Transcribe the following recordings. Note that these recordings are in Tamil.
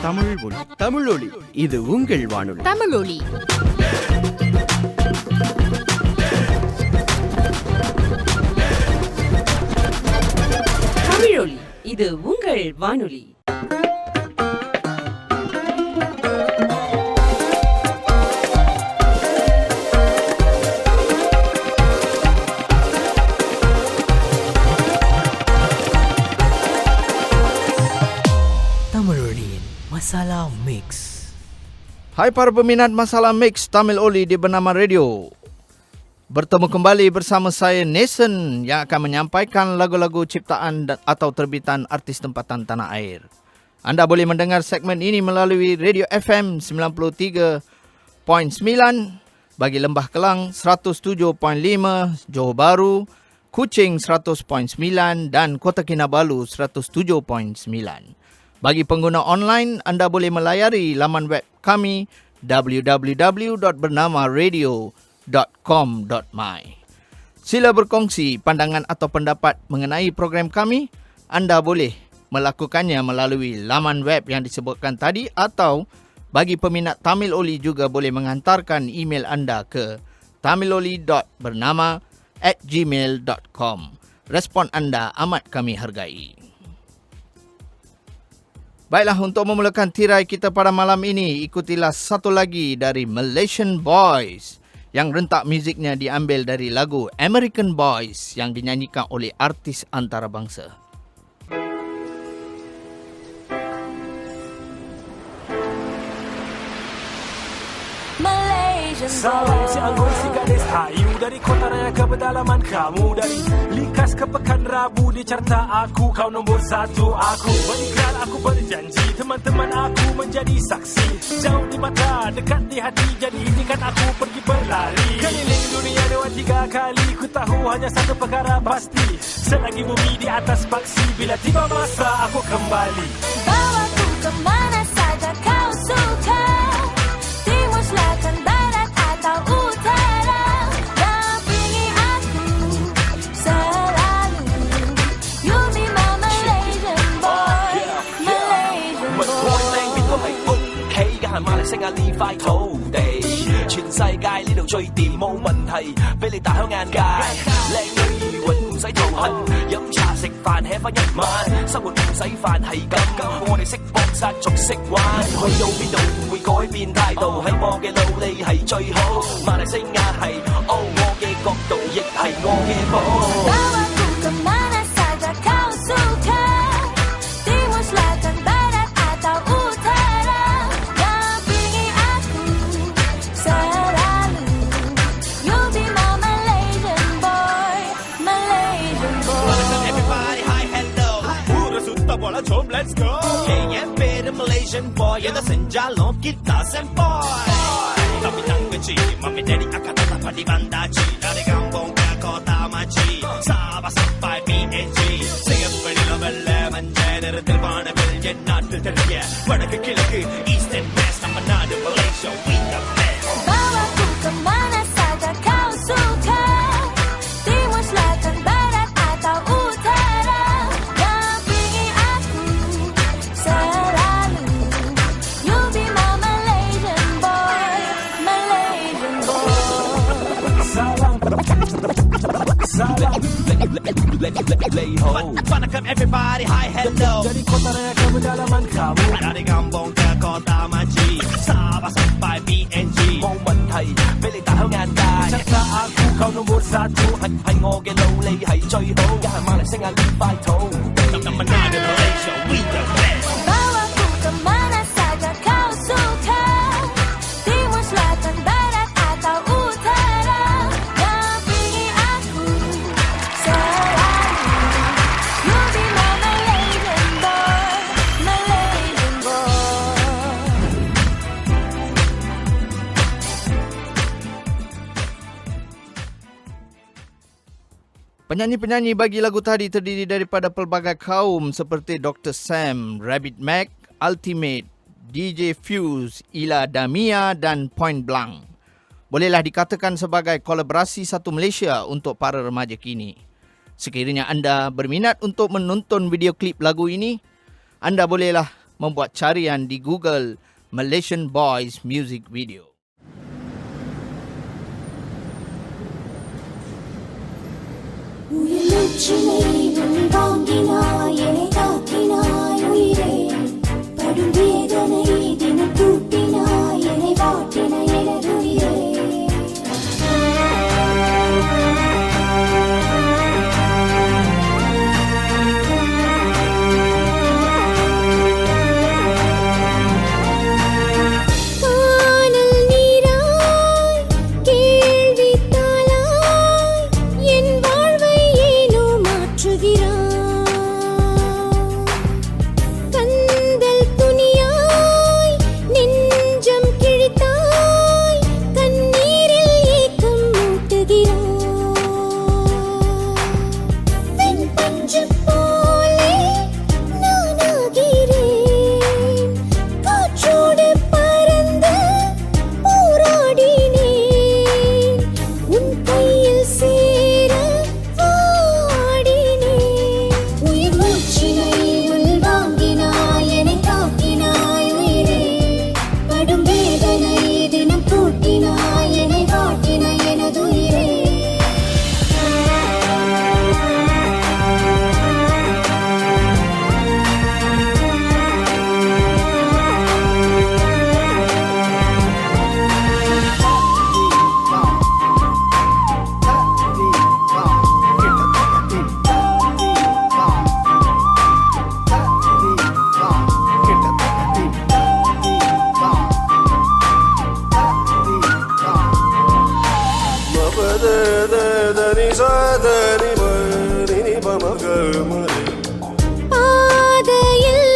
தமிழ் ஒலி. தமிழ் ஒலி, இது உங்கள் வானொலி. தமிழொலி. தமிழொலி, இது உங்கள் வானொலி. Masalah Mix. Hai para peminat Masalah Mix Tamil Oli di Bernama Radio. Bertemu kembali bersama saya Nathan yang akan menyampaikan lagu-lagu ciptaan atau terbitan artis tempatan tanah air. Anda boleh mendengar segmen ini melalui Radio FM 93.9 bagi Lembah Kelang, 107.5 Johor Bahru, Kuching 100.9 dan Kota Kinabalu 107.9. Bagi pengguna online, anda boleh melayari laman web kami www.bernamaradio.com.my. Sila berkongsi pandangan atau pendapat mengenai program kami. Anda boleh melakukannya melalui laman web yang disebutkan tadi atau bagi peminat Tamil Oli juga boleh menghantarkan email anda ke tamiloli.bernama@gmail.com. Respon anda amat kami hargai. Baiklah, untuk memulakan tirai kita pada malam ini, ikutilah satu lagi dari Malaysian Boys yang rentak muziknya diambil dari lagu American Boys yang dinyanyikan oleh artis antarabangsa. Salam si anggun si gadis hayu dari kota raya ke pedalaman kamu, dari Likas ke Pekan Rabu dicerta aku, kau nombor satu aku. Berikrar aku berjanji, teman-teman aku menjadi saksi. Jauh di mata, dekat di hati, jadi izinkan aku pergi berlari. Keliling dunia 2-3 kali, ku tahu hanya satu perkara pasti. Selagi bumi di atas paksi, bila tiba masa aku kembali. Bawaku ke mana saja kau suka, timur, selatan, barat atau utara, dampingi aku selalu. You'll be my Malaysian boy, Malaysian boy。邊都係屋企，梗係馬來西亞呢塊土地，全世界呢度最掂冇問題，俾你大開眼界。靚女如雲唔使頭痕，飲茶食飯 hea 翻一晚，生活唔使飯係咁，我哋識搏殺仲識玩，去到邊度唔會改變態度，喺我嘅努力係最好，馬來西亞係我嘅國度，亦係我嘅寶。Bawaku ke mana saja kau suka, timur, selatan, barat atau utara, dampingi aku selalu. You'll be my Malaysian boy, Malaysian boy. Everybody, hi, hello. Pura sutta bola chom, let's go. KMP the Malaysian boy, yang senja long kita semboy. Tapi nang kecil, mami daddy akan tetap di Bandaci, dari kampung ke kota Maci, Sabah sampai PNG. Siapa level menjadi terbang bil jenat terjaya. Wadaku kilaku, east and west, nama nada Malaysia, we the best. Bawaku ke mana saja kau suka, timur, selatan, barat atau utara, dampingi aku selalu. You'll be my Malaysian boy, Malaysian boy. Salam Lay ho. Welcome everybody, hi, hello. dari kota raya ke pedalaman kamu, Dari kampung ke kota Maci, Sabah sampai PNG. 冇問題，俾你大開眼界。 certa aku kau nombor satu， 係我嘅努力係最好，梗係馬來西亞呢塊土地。Nama nada Malaysia, we the best. Bawaku ke mana saja kau suka, timur, selatan, barat atau utara, dampingi aku selalu. You'll be my Malaysian boy, Malaysian boy. Penyanyi-penyanyi bagi lagu tadi terdiri daripada pelbagai kaum seperti Dr. Sam, Rabbit Mac, Ultimate, DJ Fuse, Ila Damia dan Point Blank. Bolehlah dikatakan sebagai kolaborasi satu Malaysia untuk para remaja kini. Sekiranya anda berminat untuk menonton video klip lagu ini, anda bolehlah membuat carian di Google Malaysian Boys Music Video. உயிர் மூச்சினை உள்வாங்கினாய், என்னை தாக்கினாய் உயிரே. படும் வேதனை தினம் கூட்டினாய், என்னை வாட்டின எனதுயிரே. கானல் நீராய், கேள்வித்தாளாய், என் வாழ்வை ஏனோ மாற்றுகிறாய். கந்தல் துணியாய், நெஞ்சம் கிழித்தாய், கண்ணீரில் ஏக்கம் மூட்டுகிறாய். வெண்பஞ்சு போலே நானாகிறேன், காற்றோடு பறந்து போராடினேன், உன் கையில் சேர வாடினேன். உயிர் மூச்சினை உள்வாங்கினாய், என்னை தாக்கினாய் உயிரே. படும் வேதனை தினம் கூட்டினாய், என்னை வாட்டின எனதுயிரே. பாதையில்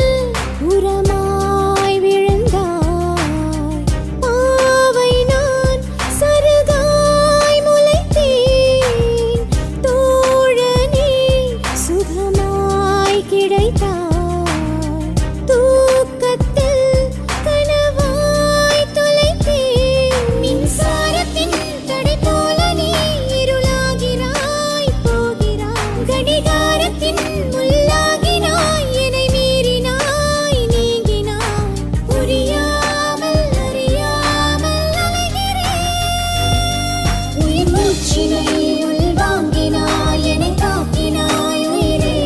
உரமாய் விழுந்தாய், பாவை நான் சருகாய் முளைத்தேன். தோழனே சுகமாய் கிடைத்தாய், தூக்கத்தில் கனவாய் தொலைத்தேன். மின்சாரத்தின் தடை போல நீ இருளாகிறாய் போகிறாய், கடிகாரத்தின் முள்ளாகினாய், என்னை மீறினாய் நீங்கினாய். புரியாமல் அறியாமல் அலைகிறேன். உயிர் மூச்சினை உள்வாங்கினாய், என்னை தாக்கினாய் உயிரே.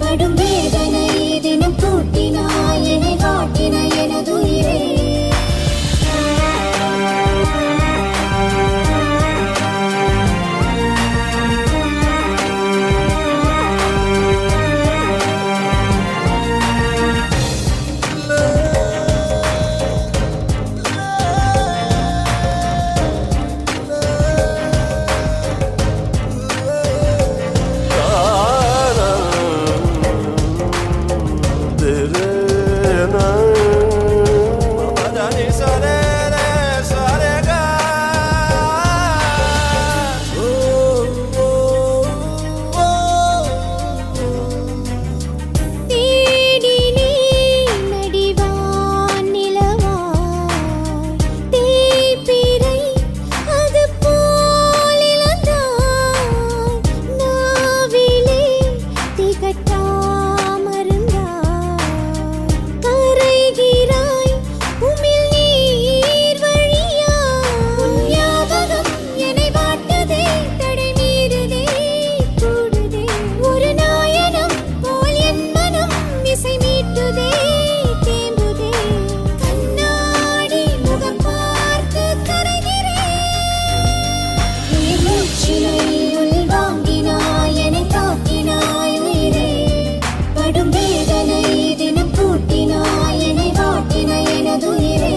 படும் வேதனை தினம் கூட்டினாய், என்னை வாட்டின எனதுயிரே. தேடினேன் நடிவான் நிலவாய், தேய்பிறை அது போல் இழந்தாய். நாவிலே திகட்டாமருந்தாய், கரைகிறாய் உமிழ் நீர் வழியாய். உன் ஞாபகம் என்னை வாட்டுதே, தடை மீறுதே, கூடுதே. ஒரு நாயனம் போல் என் மனம் இசை மீட்டுதே, தேம்புதே. கண்ணாடி முகம் பார்த்து கரைகிறேன். உயிர் மூச்சினை உள்வாங்கினாய், என்னை தாக்கினாய் உயிரே. படும் வேதனை தினம் கூட்டினாய், என்னை வாட்டின எனதுயிரே.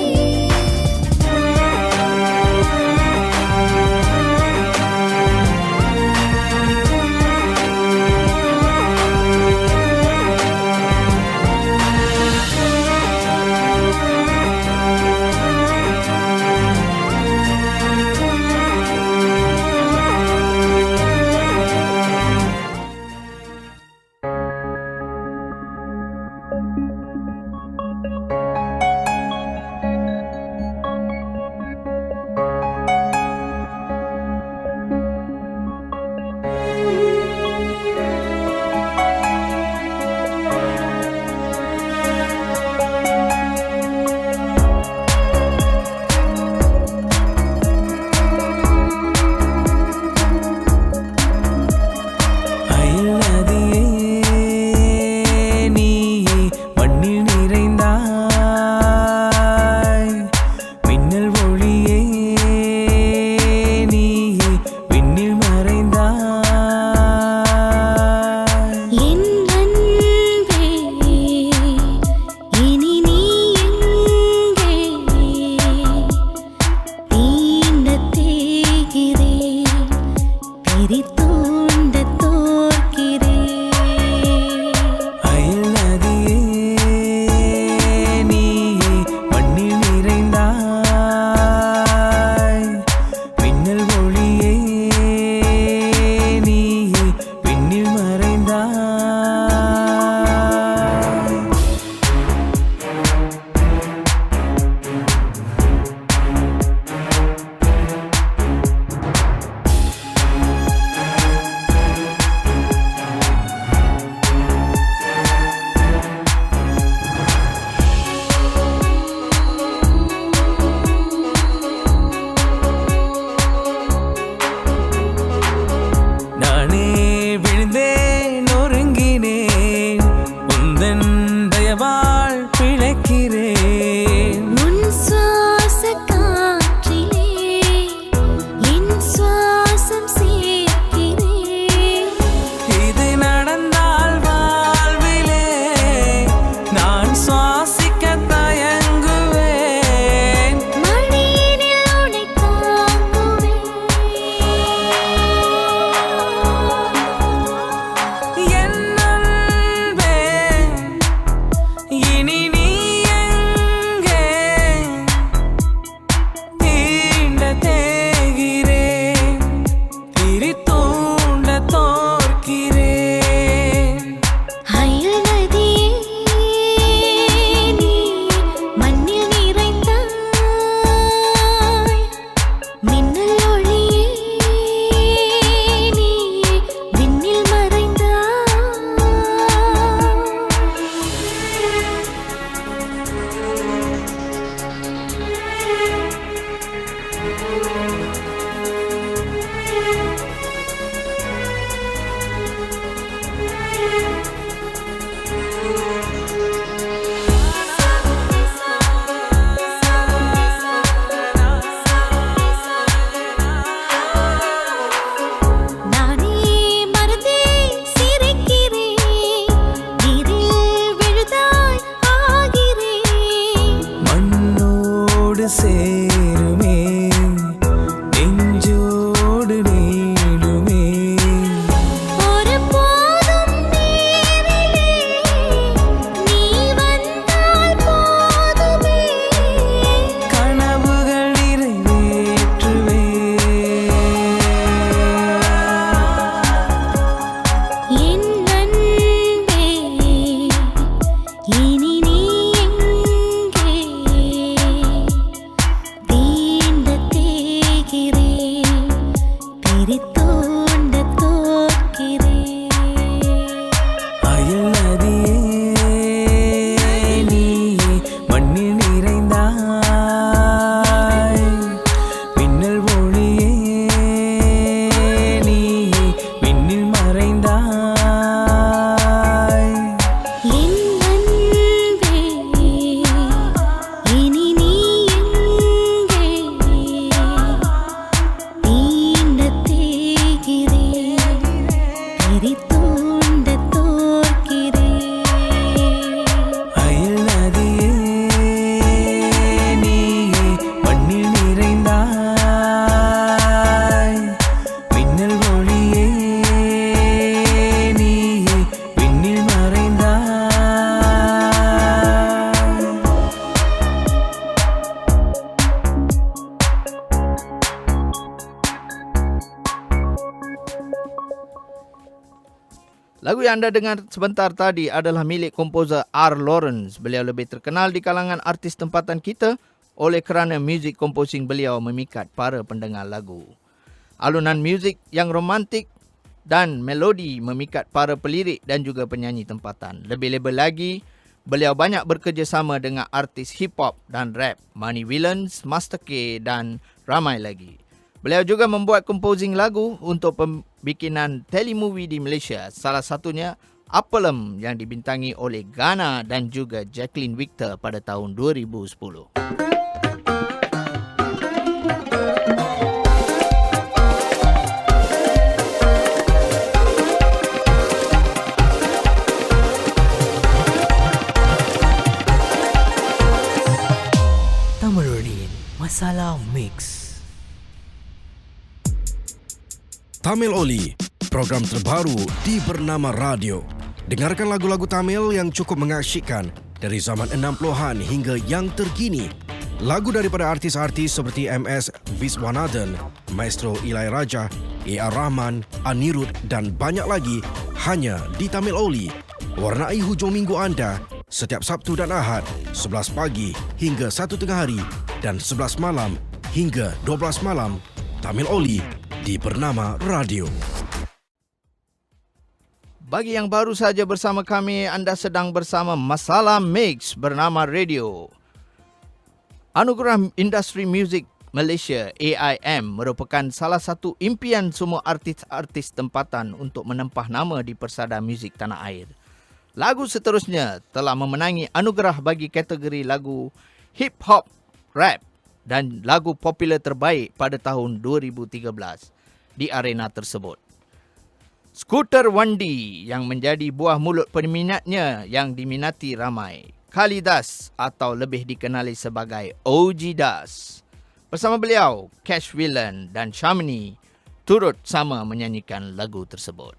சேருமே நெஞ்சோடு நீளுமே ஒரு போதும் நேரிலே நீ வந்தால் போதுமே கனவுகள் நிறைவேற்றுவே என் அன்பே இனி நீ எங்கே தீண்ட தேய்கிறேன் பிரித்தோண்ட தோற்கிறேன் அயல் நதியே நீயே மண்ணில் நிறைந்தாய் மின்னல் ஒளியே நீயே மின்னில் மறைந்தாய் என் அன்பே இனி நீ எங்கே தீண்ட தேய்கிறேன் பிரித்தோண்ட தோற்கிறேன் அயல் நதியே நீயே மண்ணில் நிறைந்தாய் மின்னல் ஒளியே நீயே விண்ணில் மறைந்தாய் Lagu yang anda dengar sebentar tadi adalah milik komposer R. Lawrence. Beliau lebih terkenal di kalangan artis tempatan kita oleh kerana muzik composing beliau memikat para pendengar lagu. Alunan muzik yang romantik dan melodi memikat para pelirik dan juga penyanyi tempatan. Lebih-lebih lagi, beliau banyak bekerjasama dengan artis hip-hop dan rap, Money Villains, Master K dan ramai lagi. Beliau juga membuat composing lagu untuk pembikinan telemovie di Malaysia. Salah satunya Apalem yang dibintangi oleh Ghana dan juga Jacqueline Victor pada tahun 2010. தமிழொலியின் masala mix. Tamil Oli, program terbaru di Bernama Radio. Dengarkan lagu-lagu Tamil yang cukup mengasyikkan dari zaman 60-an hingga yang terkini. Lagu daripada artis-artis seperti MS Viswanathan, Maestro Ilaiyaraaja, A.R. Rahman, Anirudh dan banyak lagi hanya di Tamil Oli. Warnai hujung minggu anda setiap Sabtu dan Ahad 11 pagi hingga 1 tengah hari dan 11 malam hingga 12 malam. Tamil Oli di Bernama Radio. Bagi yang baru saja bersama kami, anda sedang bersama Masalah Mix Bernama Radio. Anugerah Industri Muzik Malaysia AIM merupakan salah satu impian semua artis-artis tempatan untuk menempah nama di persada muzik tanah air. Lagu seterusnya telah memenangi anugerah bagi kategori lagu hip hop, rap dan lagu popular terbaik pada tahun 2013 di arena tersebut. Skuter Wandi yang menjadi buah mulut peminatnya yang diminati ramai. Kalidas atau lebih dikenali sebagai OG Das. Bersama beliau, Cash Villain dan Shamini turut sama menyanyikan lagu tersebut.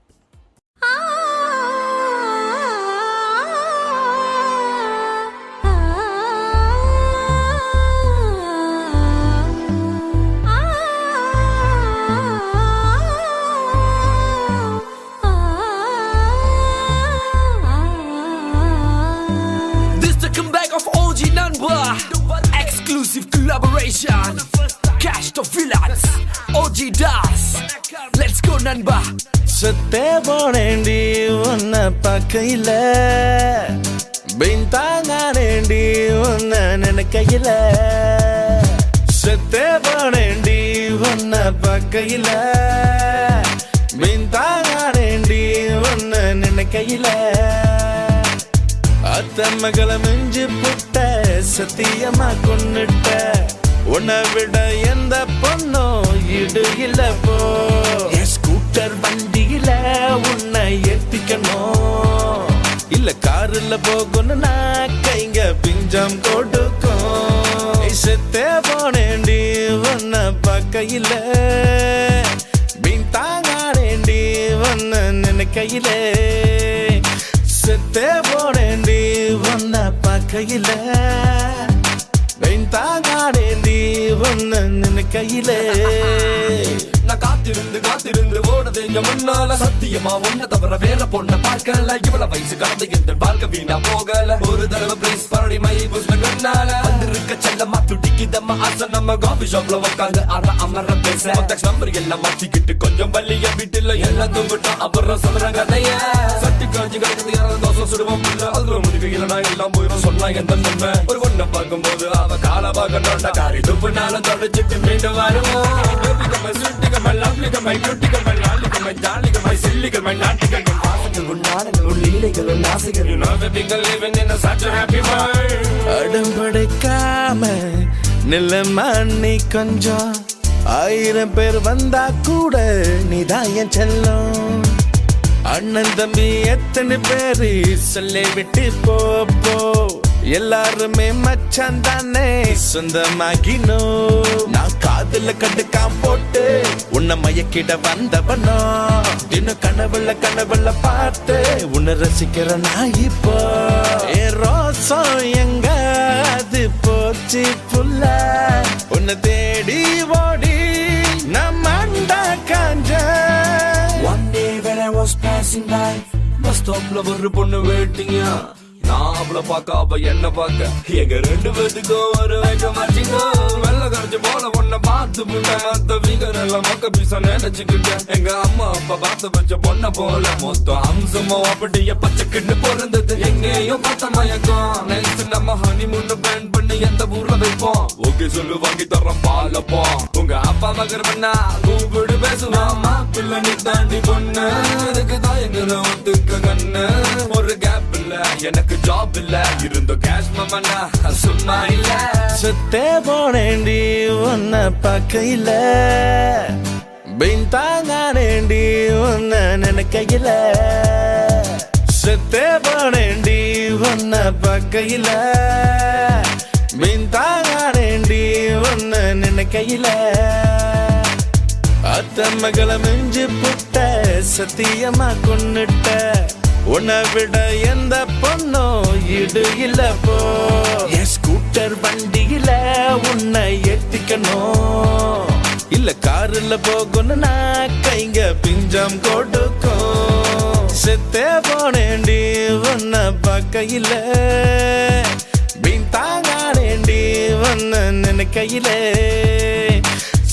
Exclusive collaboration Cash to Villains OG Das. Let's go Nanba. சத்தேபோனேண்டி உன்னை பார்க்கையில பின்தாங்கானேண்டி உன்னை நினைக்கையில சத்தேபோனேண்டி உன்னை பார்க்கையில பின்தாங்கானேண்டி உன்னை நினைக்கையில அத்த மகளை மிஞ்சு புட்ட சத்தியமா கொன்னுட்ட உன்னை விட எந்த பொண்ணும் இடு இல்ல போ ஸ்கூட்டர் வண்டியில உன்னை ஏத்திக்கணும் இல்ல காருல போகணும்னா கைங்க பிஞ்சம் கொடுக்கும் செத்தே பார்க்கையில பின் தாங்காடேண்டி ஒன்ன நினைக்கையில செத்தே போடேண்டி ஒன்ன பார்க்கையில பின் தாங்காடேண்டி ஒன்ன நினைக்கையில நான் காத்திருந்து ஓடுது என் முன்னால சத்தியமா ஒன்ன தவிர வேற பொண்ண பார்க்கல இவ்வளவு வயசு கடந்து எந்த வாழ்க்கை வீணா போகல ஒரு தடவை பிளேஸ் பரடி மை புஷ்ணால வந்திருக்க செல்லமா துடிக்குதம்மா ஆசை நம்ம காஃபி ஷாப்ல உட்காந்து அமர பேச கான்டாக்ட் நம்பர் எல்லாம் மாத்திக்கிட்டு கொஞ்சம் வள்ளிய வீட்டுல எல்லாம் தூங்கிட்டோம் அப்புறம் சொல்ற கதைய சட்டி காஞ்சி கிடக்குது யாராவது தோசை சுடுவோம் இல்ல அதுல முடிவு இல்லைனா எல்லாம் போயிடும் சொன்னா எந்த நன்மை ஒரு ஒண்ண பார்க்கும்போது அவ கால பார்க்கணும்டா காரி துப்புனாலும் தொடச்சிட்டு மீண்டும் வருவோம் My lovely, my beautiful, my lolly, my darling, my silly, my naughty, my வாசங்கள் உன்னாடங்கள் உள்ளீலைகள் உல்லாசைகள் You know that people living in such a happy world அடம்படைக்காம நிலமண்ணி கொஞ்சம் 1000 பேர் வந்தா கூட நீதான் என் செல்லம் அண்ணன் தம்பி எத்தனை பேரு சொல்லை விட்டு போ எல்லாருமே மச்சான் தானே சொந்தமாகினோ நான் காதுல கண்டுக்காம போட்டு உன்னை மயக்கிட வந்தவனோ தினம் கனவுல பார்த்து உன்னை ரசிக்கிற நான் இப்போ என் ரோசம் எங்க அது போச்சு புல்ல உன்னை தேடி ஓடி நான் மண்டா காஞ்ச One day when I was passing by bus stopல ஒரு பொண்ணு வெயிட்டிங்க நான் அவளை பார்க்க அவ என்ன பார்க்க எங்க ரெண்டு பேத்துக்கும் ஒரு வைக்க மாட்டீங்கோ வெள்ள கரைச்சு போல பொண்ணை பார்த்து மத்த வீகர் எல்லாம் மக்க பீசா நினைச்சுக்கிட்டேன் எங்க அம்மா அப்பா பார்த்து வச்ச பொண்ணை போல மொத்தம் அம்சமோ அப்படியே பச்சைக்கிட்டு பிறந்தது எங்கேயும் பார்த்த மயக்கம் நெக்ஸ்ட் நம்ம ஹனிமூன் பிளான் பண்ணி எந்த ஊர்ல வைப்போம் ஓகே சொல்லு வாங்கி தரோம் பாலப்போம் உங்க அப்பா மகர் பண்ணா கூப்பிடு பேசுவாமா பிள்ளை நீ தாண்டி பொண்ணு அதுக்கு தான் எங்களை ஒத்துக்க கண்ணு ஒரு கேப் இல்ல எனக்கு ஜாப் இல்ல இருந்த கேஷ் மமனா சும்மா இல்ல செத்தே போனேண்டி உன்னை பார்க்கையில பின் தாங்காடேண்டி உன்னை நினைக்கையில செத்தே போனேண்டி உன்னை பார்க்கையில பின் தாங்காடேண்டி உன்னை நினைக்கையில அத்த மகளை மிஞ்சு புட்ட சத்தியமா கொன்னுட்ட உன்னை விட எந்த பொண்ணும் இடு இல்ல போ என் ஸ்கூட்டர் வண்டியில உன்னை ஏத்திக்கணும் இல்ல காருல போகணும்னா கைங்க பிஞ்சம் கொடுக்கும் செத்தே போனேண்டி உன்னை பார்க்கையில பின் தாங்காடேண்டி உன்னை நினைக்கையில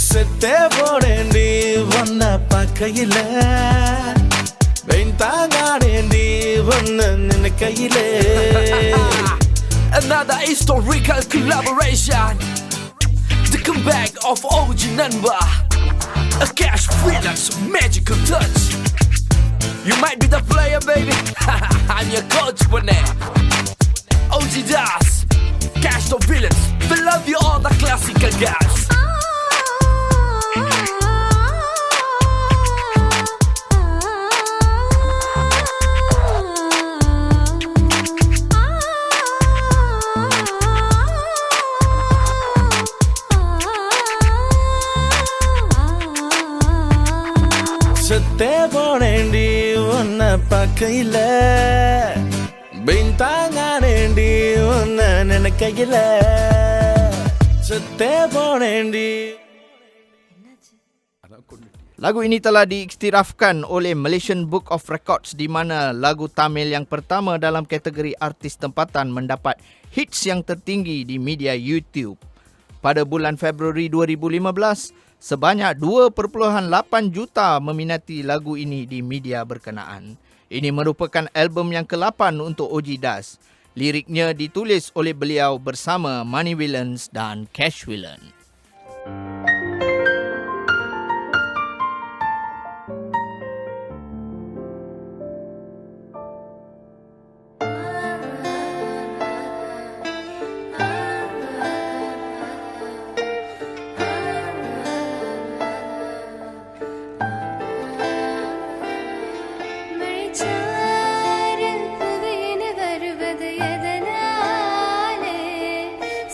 செத்தே போனேண்டி உன்னை பார்க்கையில Another historical collaboration The comeback of OG Nanba A Cash Freelance magical touch You might be the player baby I'm your coach for now OG Das Cash the Villains We love you all the classical guys செத்தே போனேண்டி உன்னை பார்க்கையில பின் தாங்காடேண்டி உன்னை நினைக்கையில செத்தே போனேண்டி. Lagu ini telah diiktirafkan oleh Malaysian Book of Records di mana lagu Tamil yang pertama dalam kategori artis tempatan mendapat hits yang tertinggi di media YouTube. Pada bulan Februari 2015, sebanyak 2.8 juta meminati lagu ini di media berkenaan. Ini merupakan album yang ke-8 untuk OG Das. Liriknya ditulis oleh beliau bersama Money Villains dan Cash Villain.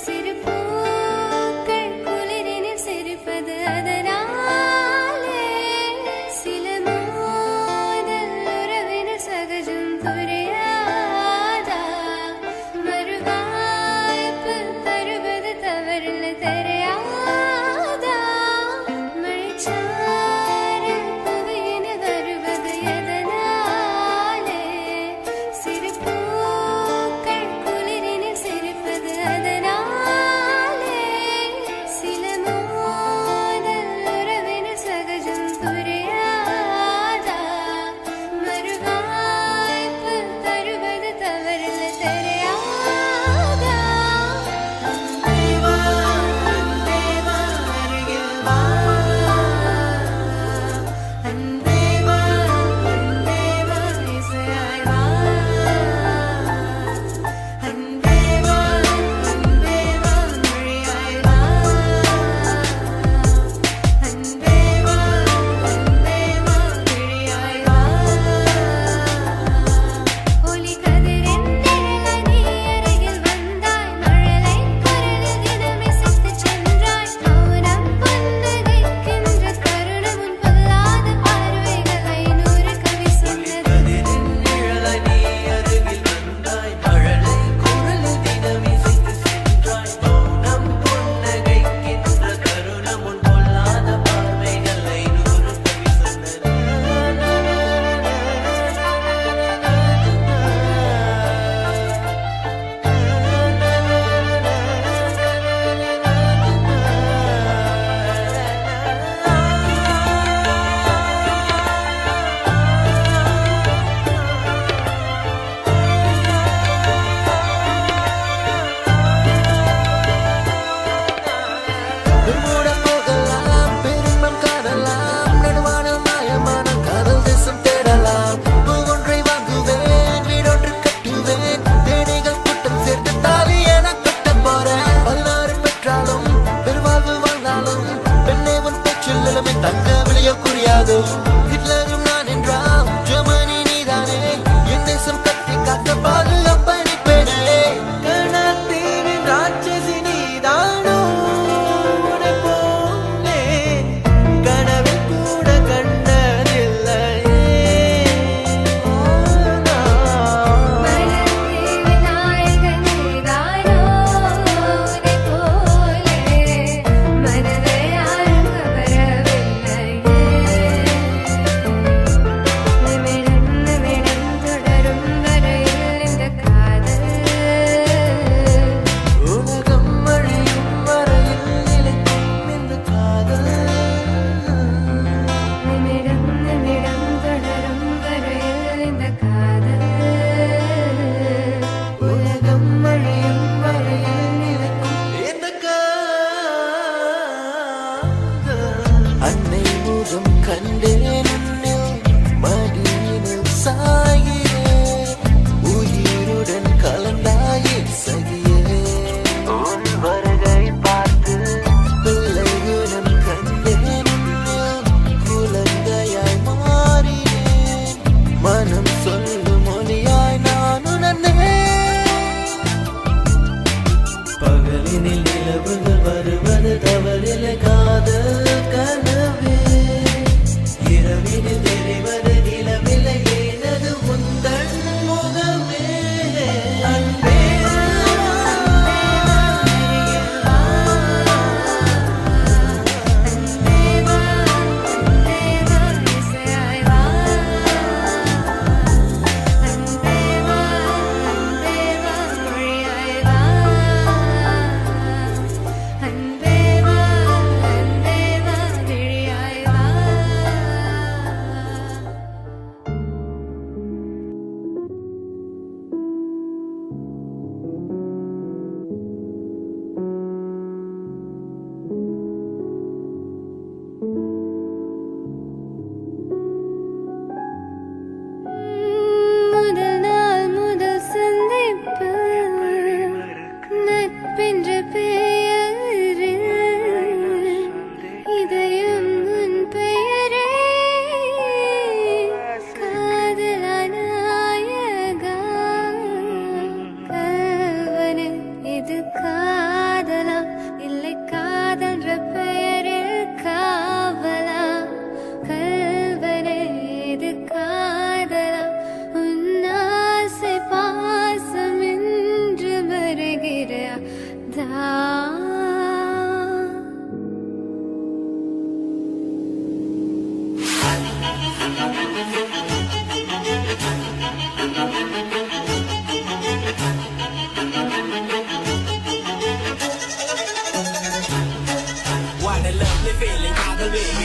சிறு பூக்கள் குளிரினில் சிறு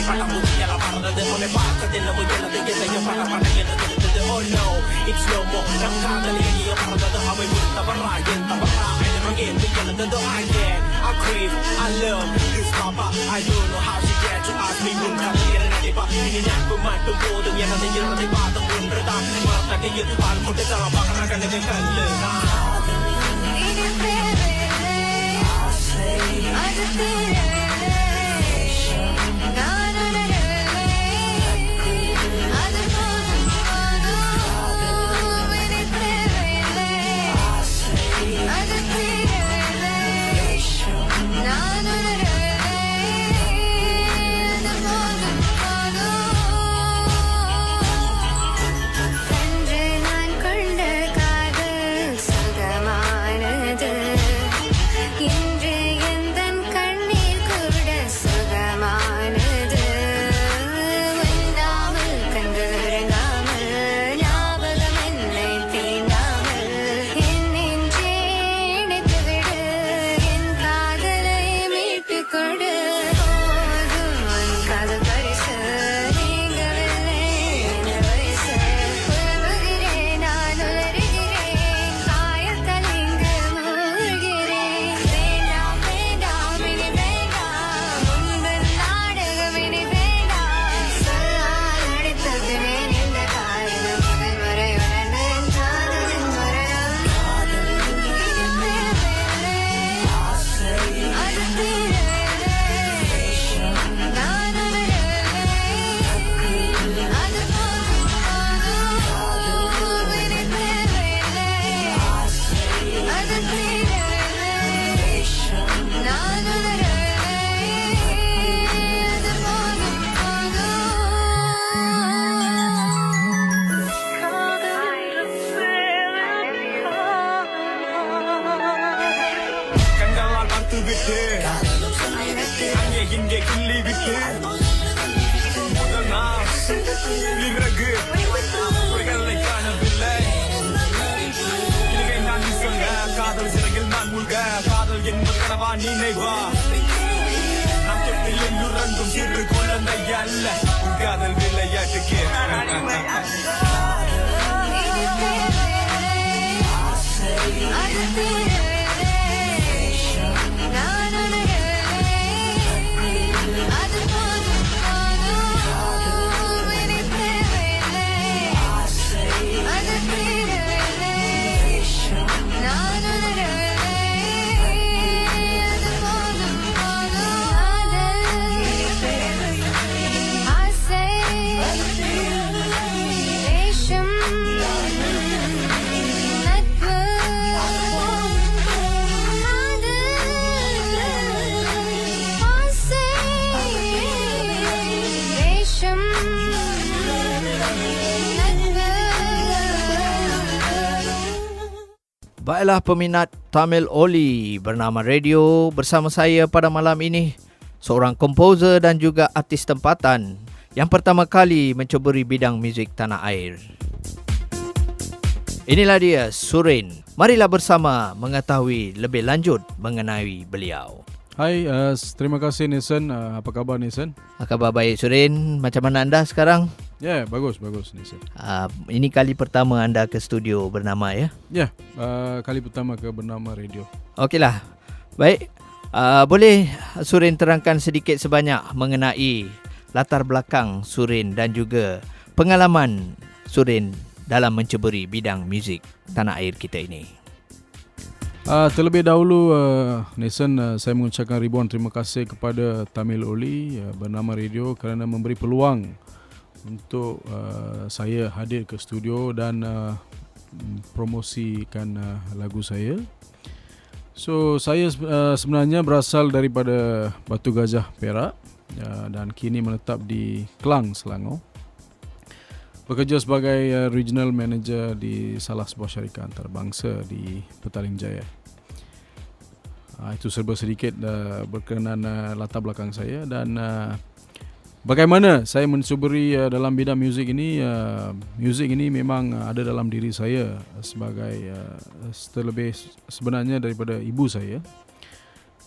Patamukiala parada Ome pakatilla mujalla Tegella parapanagilla Oh no, it's no more Nakakaliya parada Ame bunta baragin Tabara Ay namangin Bigyan na do again I crave, I love this papa I don't know how she get to ask me bunta Kira na diba Hiniyak ko man Tungkodong yan Ang yun na diba Tang bunra da Mga nagigit Paano mo tita Baka naganagin kalin Baiklah peminat Tamil Oli bernama Radio, bersama saya pada malam ini seorang komposer dan juga artis tempatan yang pertama kali mencuburi bidang muzik tanah air. Inilah dia Surin. Marilah bersama mengetahui lebih lanjut mengenai beliau. Hai, terima kasih Nisan. Apa khabar Nisan? Khabar baik Surin. Macam mana anda sekarang? Ya, bagus Nisan. Ini kali pertama anda ke studio bernama ya? Ya, kali pertama ke bernama Radio. Okeylah. Baik. Boleh Surin terangkan sedikit sebanyak mengenai latar belakang Surin dan juga pengalaman Surin dalam menceburi bidang muzik tanah air kita ini? Terlebih dahulu Nisan, saya mengucapkan ribuan terima kasih kepada Tamil Oli bernama Radio kerana memberi peluang untuk saya hadir ke studio dan promosikan lagu saya. So saya sebenarnya berasal daripada Batu Gajah, Perak, dan kini menetap di Klang, Selangor. Bekerja sebagai regional manager di salah sebuah syarikat antarabangsa di Petaling Jaya. Itu serba sedikit berkenaan latar belakang saya dan bagaimana saya mencuburi dalam bidang muzik ini. Muzik ini memang ada dalam diri saya sebagai terlebih sebenarnya daripada ibu saya.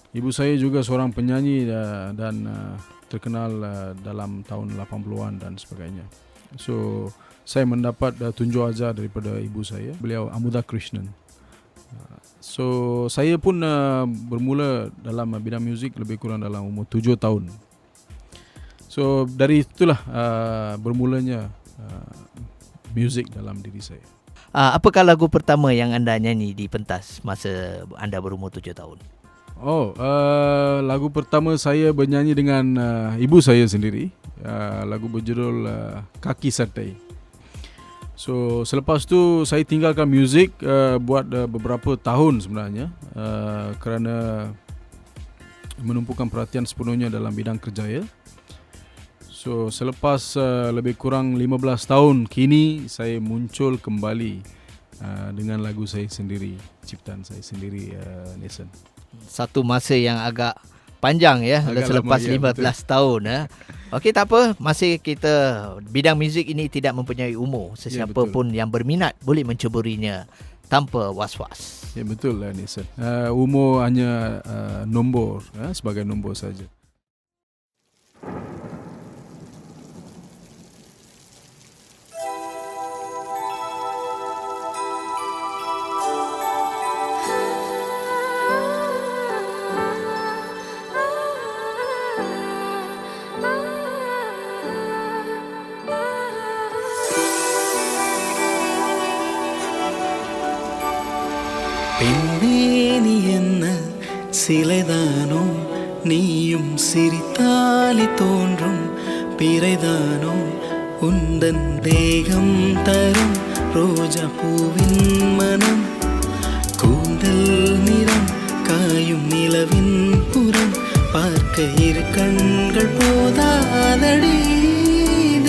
Ibu saya juga seorang penyanyi dan terkenal dalam tahun 80-an dan sebagainya. So saya mendapat tunjuk ajar daripada ibu saya, beliau Amuda Krishnan. So saya pun bermula dalam bidang muzik lebih kurang dalam umur 7 tahun. So dari itulah bermulanya muzik dalam diri saya. Apakah lagu pertama yang anda nyanyi di pentas masa anda berumur 7 tahun? Lagu pertama saya bernyanyi dengan ibu saya sendiri. Lagu berjudul Kaki Santai. So selepas tu saya tinggalkan muzik buat beberapa tahun sebenarnya kerana menumpukan perhatian sepenuhnya dalam bidang kerjaya. So selepas lebih kurang 15 tahun kini saya muncul kembali dengan lagu saya sendiri, ciptaan saya sendiri, Nathan. Satu masa yang agak panjang ya, agak selepas lama, 15 tahun ya. Okey, tak apa, masih kita bidang muzik ini tidak mempunyai umur. Sesiapa pun yang berminat boleh mencuburinya tanpa was-was. Ya betul lah Nathan. Umur hanya nombor, sebagai nombor saja. பெண்ணே நீ என்ன சிலைதானோ, நீயும் சிரித்தாலே தோன்றும் பிறைதானோ, உந்தன் தேகம் தரும் ரோஜா பூவின் மனம், கூந்தல் நிறம் காயும் நிலவின் புறம், பார்க்க இரு கண்கள் போதாதடி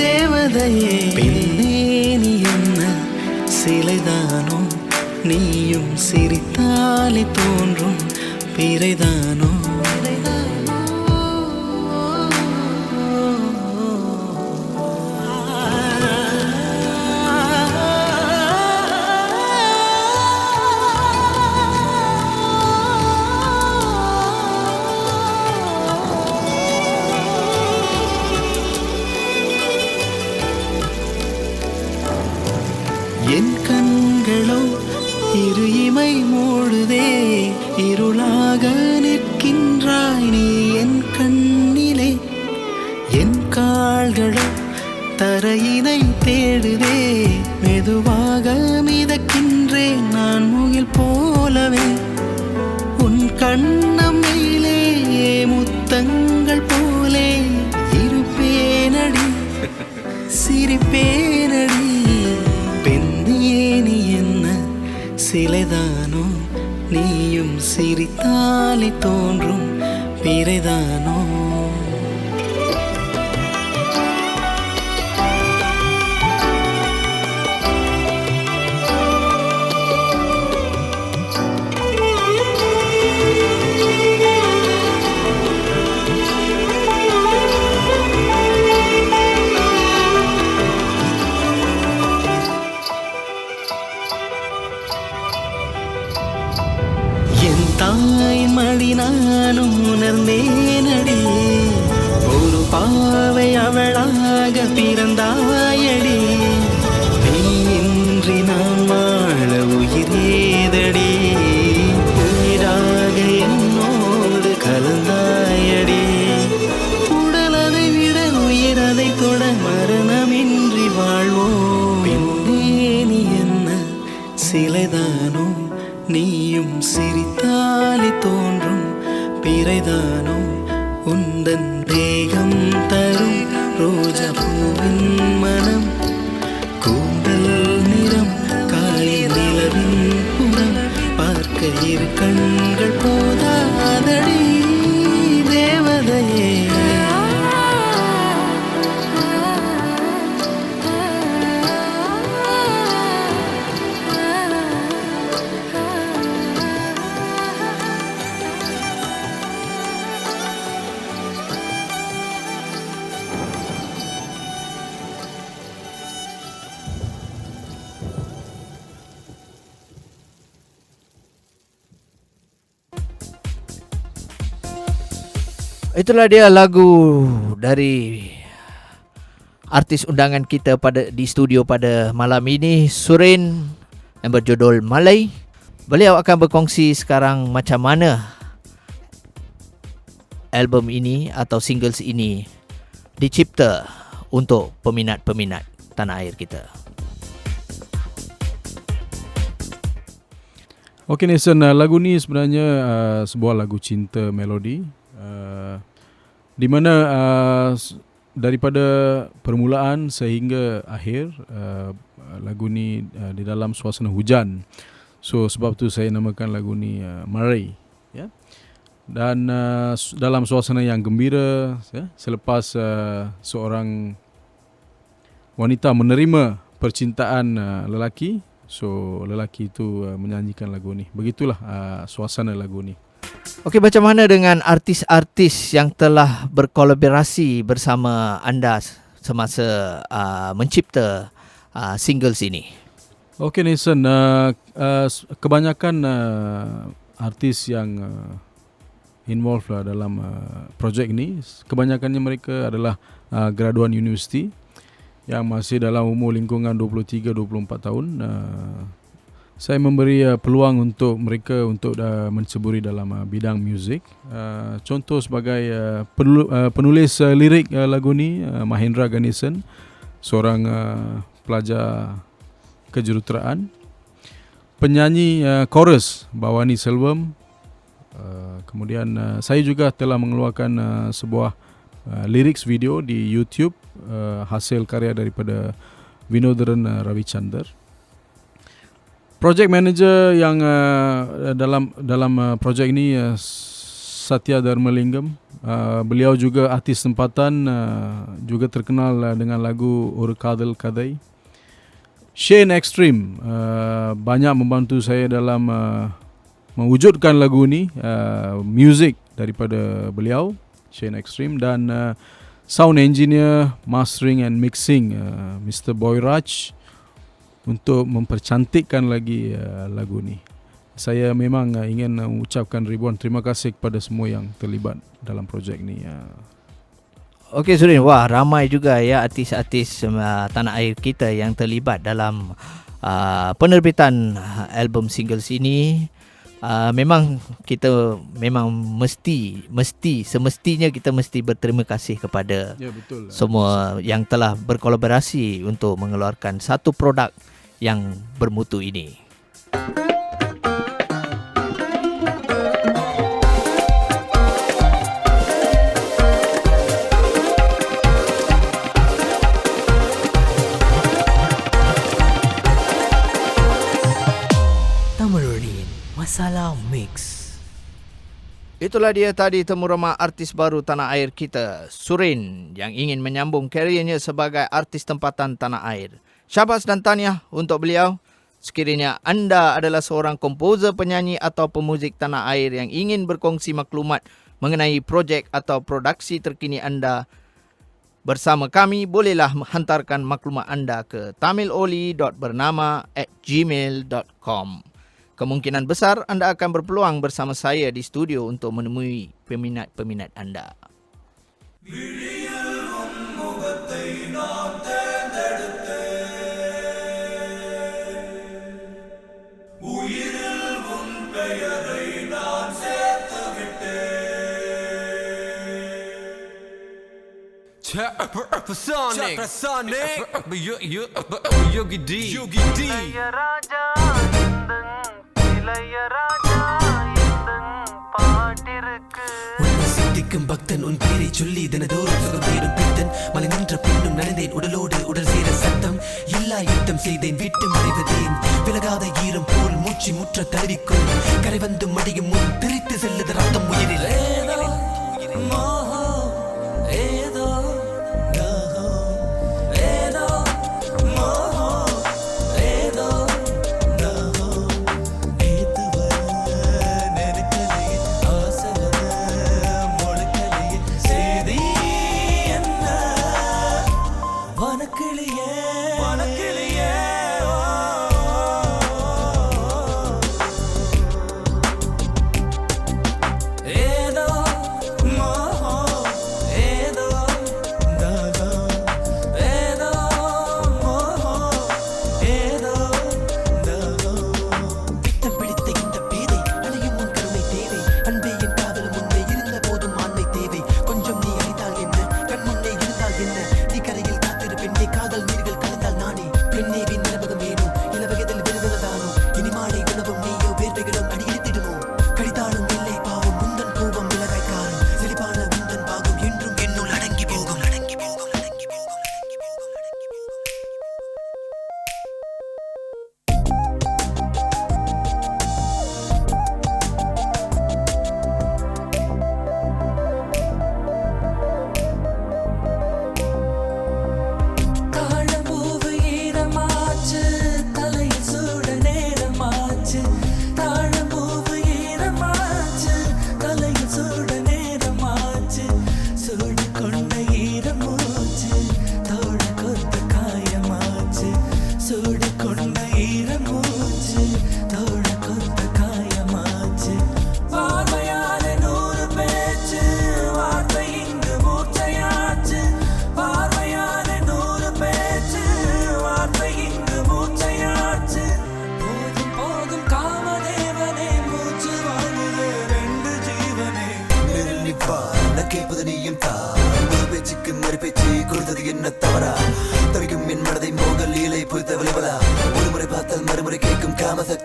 தேவதையே. பெண்ணே நீ என்ன சிலைதானோ, நீயும் சிரித்தாலே தோன்றும் பிறைதானோ. என் கண்களோ இரு இமை மூடுதே, இருளாக நிற்கின்றாய் நீ என் கண்ணிலே. என் கால்களோ தரையினை தேடுதே, மெதுவாக மிதக்கின்றேன் நான் முகில் போலவே. உன் கண்ணம் மேலே முத்தங்கள் போலே இருப்பேனடி, சிரிப்பேனடி. சிலைதானோ, நீயும் சிரித்தாலே தோன்றும் பிறைதானோ. தாயின் மடி நானும் உணர்ந்தேனடி, ஒரு பாவை அவளாக பிறந்தாயடி. நீ இன்றி நான் வாழ உயிரேதடி, உயிராக என்னோடு கலந்தாயடி. உடலதை விட உயிரதை தொட மரணமின்றி வாழ்வோம். பெண்ணே நீ என்ன சிலைதானோ, நீயும் சிரித்தாலே தோன்றும் பிறைதானோ, உந்தன் தேகம் தரும் ரோஜா பூவின் மனம், கூந்தல் நிறம் காயும் நிலவின் புறம், பார்க்க இரு கண்கள் போதாதடி தேவதையே. Itulah dia lagu dari artis undangan kita di studio pada malam ini, Surin, yang berjudul Malay. Beliau akan berkongsi sekarang macam mana album ini atau singles ini dicipta untuk peminat-peminat tanah air kita. Okey Nathan, lagu ni sebenarnya sebuah lagu cinta melodi, di mana daripada permulaan sehingga akhir lagu ni di dalam suasana hujan. So sebab tu saya namakan lagu ni Malay, ya. Dan dalam suasana yang gembira, ya, selepas seorang wanita menerima percintaan lelaki, so lelaki itu menyanyikan lagu ni. Begitulah suasana lagu ni. Okey, macam mana dengan artis-artis yang telah berkolaborasi bersama anda semasa mencipta singles ini? Okey Nathan, kebanyakan artis yang involved lah dalam projek ni, kebanyakannya mereka adalah graduan universiti yang masih dalam umur lingkungan 23-24 tahun. Saya memberi peluang untuk mereka untuk menceburi dalam bidang muzik. Contoh sebagai penulis lirik lagu ni, Mahendra Ganesan, seorang pelajar kejuruteraan. Penyanyi chorus Bawani Selvam. Kemudian saya juga telah mengeluarkan sebuah lyrics video di YouTube, hasil karya daripada Vinodran Ravichandar. Project manager yang dalam projek ini Satya Dharmalingam. Beliau juga artis tempatan, juga terkenal dengan lagu Or Kadal Kadai. Shane Extreme banyak membantu saya dalam mewujudkan lagu ni, music daripada beliau, Shane Extreme, dan sound engineer, mastering and mixing, Mr. Boy Raj, untuk mempercantikkan lagi lagu ni. Saya memang ingin mengucapkan ribuan terima kasih kepada semua yang terlibat dalam projek ni. Okey Surin, wah ramai juga ya artis-artis tanah air kita yang terlibat dalam penerbitan album singles ini. Memang kita semestinya kita mesti berterima kasih kepada semua yang telah berkolaborasi untuk mengeluarkan satu produk yang bermutu ini. Masalah Mix. Itulah dia tadi temu ramah artis baru tanah air kita, Surin, yang ingin menyambung kariernya sebagai artis tempatan tanah air. Syabas dan tahniah untuk beliau. Sekiranya anda adalah seorang komposer, penyanyi atau pemuzik tanah air yang ingin berkongsi maklumat mengenai projek atau produksi terkini anda bersama kami, bolehlah hantarkan maklumat anda ke tamiloli.bernama@gmail.com. Kemungkinan besar anda akan berpeluang bersama saya di studio untuk menemui peminat-peminat anda. Sonic Yogi D சித்திக்கும் பக்தன் உன் பேரை சொல்லி தினதோறும் சுகம் தேடும் பித்தன் மலை நின்ற பின்னும் நடந்தேன் உடலோடு உடல் சேர சத்தம் எல்லா யுத்தம் செய்தேன் விட்டு மறைவதேன் விலகாத ஈரம் போல் மூச்சு முற்ற தழுவிக்கும் கரை வந்து மடியும் முன் திரித்து செல்லுது ரத்தம் உயிரில்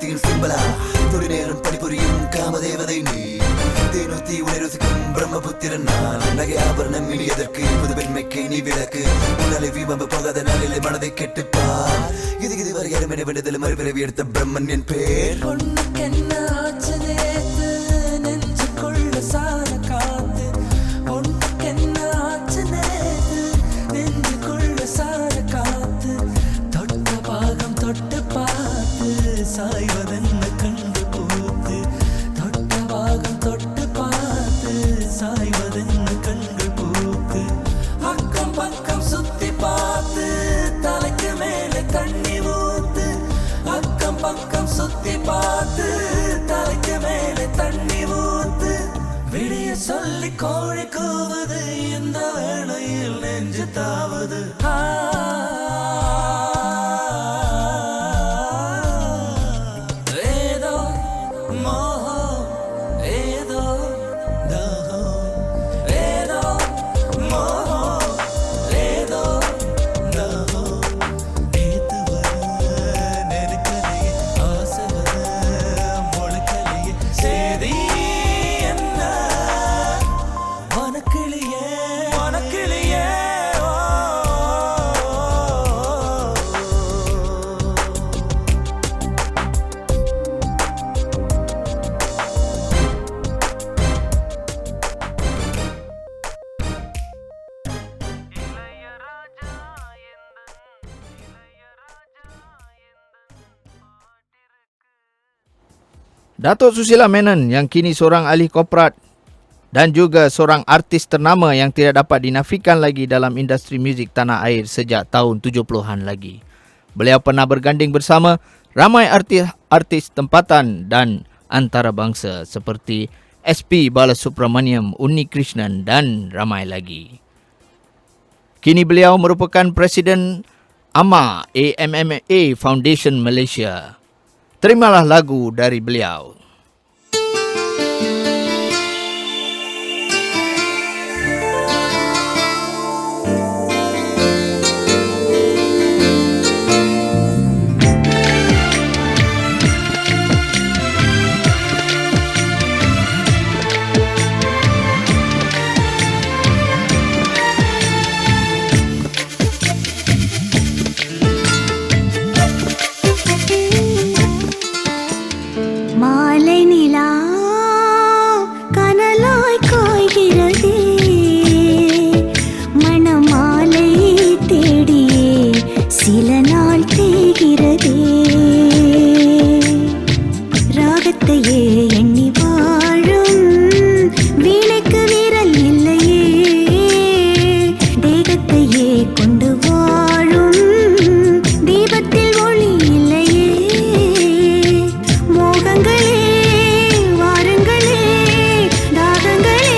பக்தியின் சிம்பலா துடி நேரம் பணிபுரியும் காமதேவதை நீ தேனூத்தி உணருசிக்கும் பிரம்மபுத்திரன் நான் நகை ஆபரணம் இனி எதற்கு புது பெண்மைக்கு நீ விளக்கு உன்னாலே விபம்பு போகாத நாளிலே மனதை கெட்டுப்பார் இது வரையாரும் என வேண்டதில் மறுபிறவி எடுத்த பிரம்மன் என் பேர் சாய்வதென்ன கண்டு பூத்து தொட்ட பாகம் தொட்டு பார்த்து சாய்வதென்ன கண்கள் பூத்து அக்கம் பக்கம் சுத்தி பார்த்து தலைக்கு மேலே தண்ணி ஊத்து அக்கம் பக்கம் சுத்தி பார்த்து தலைக்கு மேலே தண்ணி ஊத்து விடிய சொல்லி கோழி கூவுது இந்த வேளையில் நெஞ்சு தாவுது Datuk Susila Menon yang kini seorang ahli korporat dan juga seorang artis ternama yang tidak dapat dinafikan lagi dalam industri muzik tanah air sejak tahun 70-an lagi. Beliau pernah berganding bersama ramai artis tempatan dan antarabangsa seperti SP Balasubramaniam, Unni Krishnan dan ramai lagi. Kini beliau merupakan Presiden AMMA Foundation Malaysia. Terimalah lagu dari beliau. மாலை நிலா கனலாய் காய்கிறதே மணமாலை தேடியே சில நாள் தேய்கிறதே ராகத்தையே எண்ணி வாழும் வீணைக்கு வீரல் இல்லையே தேகத்தையே கொண்டு வாழும் தீபத்தில் ஒளி இல்லையே மோகங்களே வாருங்களே தாகங்களே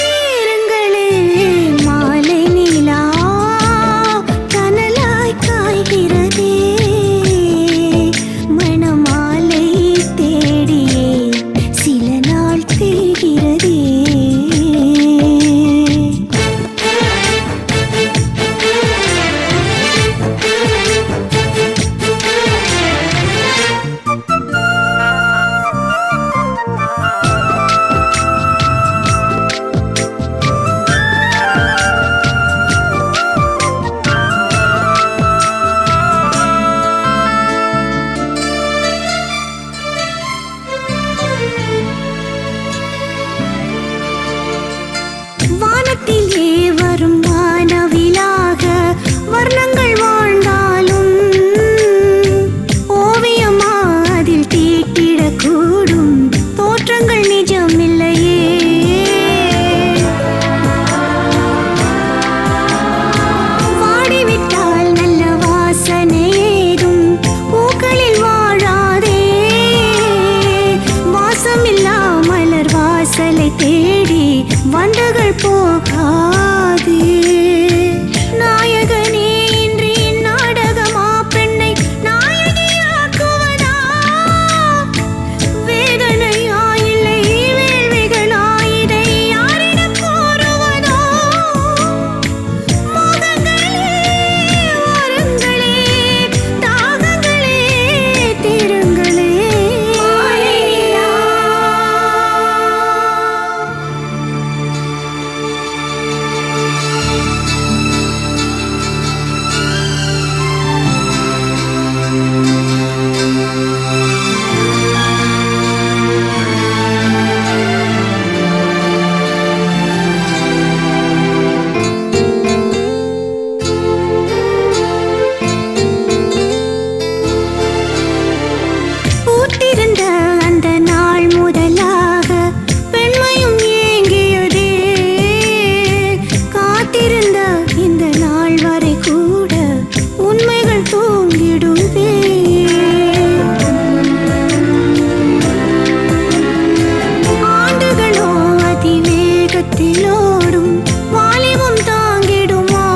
தீருங்களே மாலை நிலா கனலாய் காய்கிறதே மணமாலை தேடியே சில நாள் தேய்கிறதே வானத்திலே வரும் வானவிலாக வர்ணங்கள் வாழ்ந்தாலும் ஓவியமா அதில் தீட்டிடக்கூடும் தோற்றங்கள் நிஜமில்லையே வாடிவிட்டால் நல்ல வாசனை ஏதும் பூக்களில் வாழாதே வாசமில்லா மலர் வாசலை தேடி வண்டுகள் போகாதே நாயகனே இன்றி நாடகமா பெண்ணை நாயகியாக்குவதா வேதனையா இல்லை வேள்விகளா இதை யாரிடம் கூறுவதோ மோகங்களே வாருங்களே தாகங்களே தீருங்களே ரத்தத்திலோடும் வாலிபம் தாங்கிடுமா?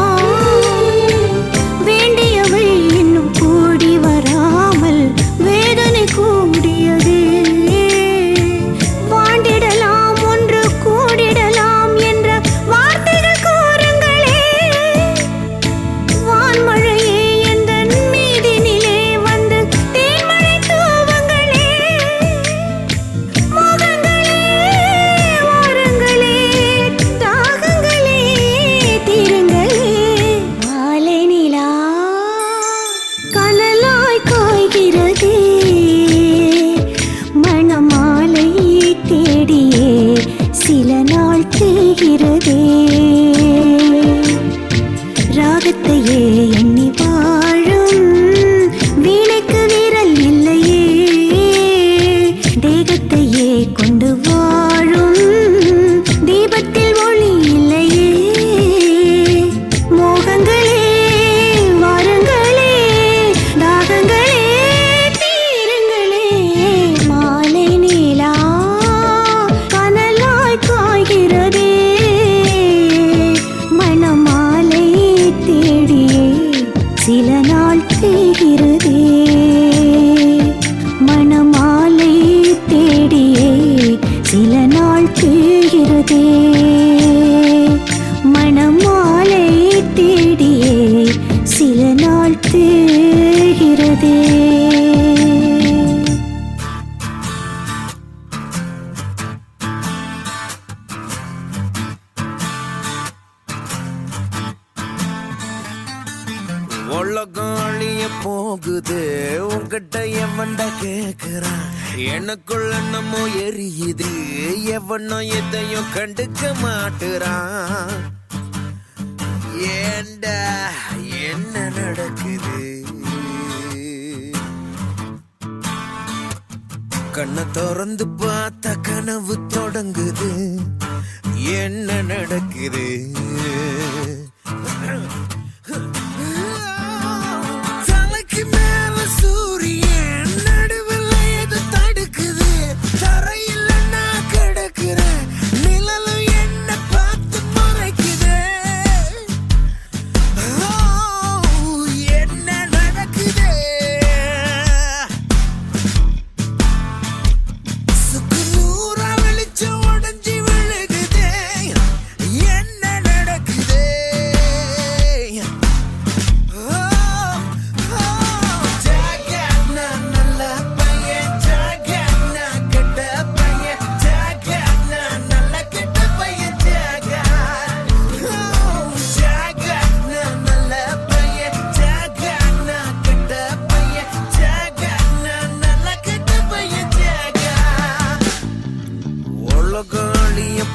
வேண்டியவள் இன்னும் கூடி வராமல் வேதனை கூடியதே. வாண்டிடலாம் ஒன்று கூடிடலாம் என்ற வார்த்தைகள் கூறுங்களே. வான்மழையே எந்தன் மீதினிலே வந்து தேன்மழை தூவுங்களே. மோகங்களே வாருங்களே, தாகங்களே தீருங்களே. மாலை நிலா கனலாய் காய்கிறதே. மணமாலை தேடியே சில நாள் தேய்கிறதே. ராகத்தையே எண்ணி வாழும் வீணைக்கு விரல் இல்லையே. தேகத்தையே கொண்டு வாழும் தீபத்தில் ஒளி இல்லையே. மோகங்களே வாருங்களே, தாகங்களே தீருங்களே. மாலை நிலா கனலாய் காய்கிறதே. மணமாலை தேடியே சில நாள் தேய்கிறதே. மணமாலை தேடியே சில நாள் தேய்கிறதே. மணமாலை தேடியே சில நாள் தேய்கிறதே. உலகம் அழிய போகுது, உங்ககிட்ட எவன்டா கேக்குறான்? எனக்குள்ள என்னமோ எரியுது, எவனோ எதையும் கண்டுக்க மாட்டுறான். ஏண்டா என்ன நடக்குது? கண்ணை திறந்து பார்த்த கனவு தொடங்குது. என்ன நடக்குது? தலைக்கு மேல சூரியன், நடுவில் எது தடுக்குது? தரையில் நான் கிடக்குறேன், நிழலும் என்ன பார்த்து மறைக்குது. என்ன நடக்குது? சுக்கு நூறா வெளிச்சம் உடைஞ்சி விழுகுது. என்ன நடக்குது?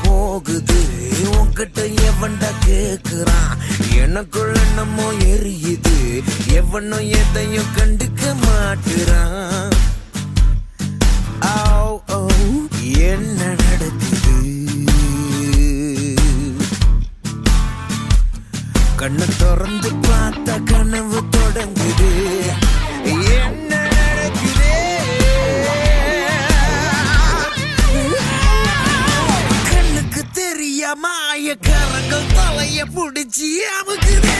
போகுது, உன்கிட்ட எவன்டா கேக்குறான்? எனக்குள்ள என்னமோ எரியுது, எவனோ எதையும் கண்டுக்க மாட்டுறான். என்ன நடக்குது? கண்ணை திறந்து பார்த்த கனவு தொடங்குது. என்ன நடக்குது? கண்ணுக்கு தெரியாம மாயக்காரங்கள் தலைய புடிச்சு அமுக்குதே.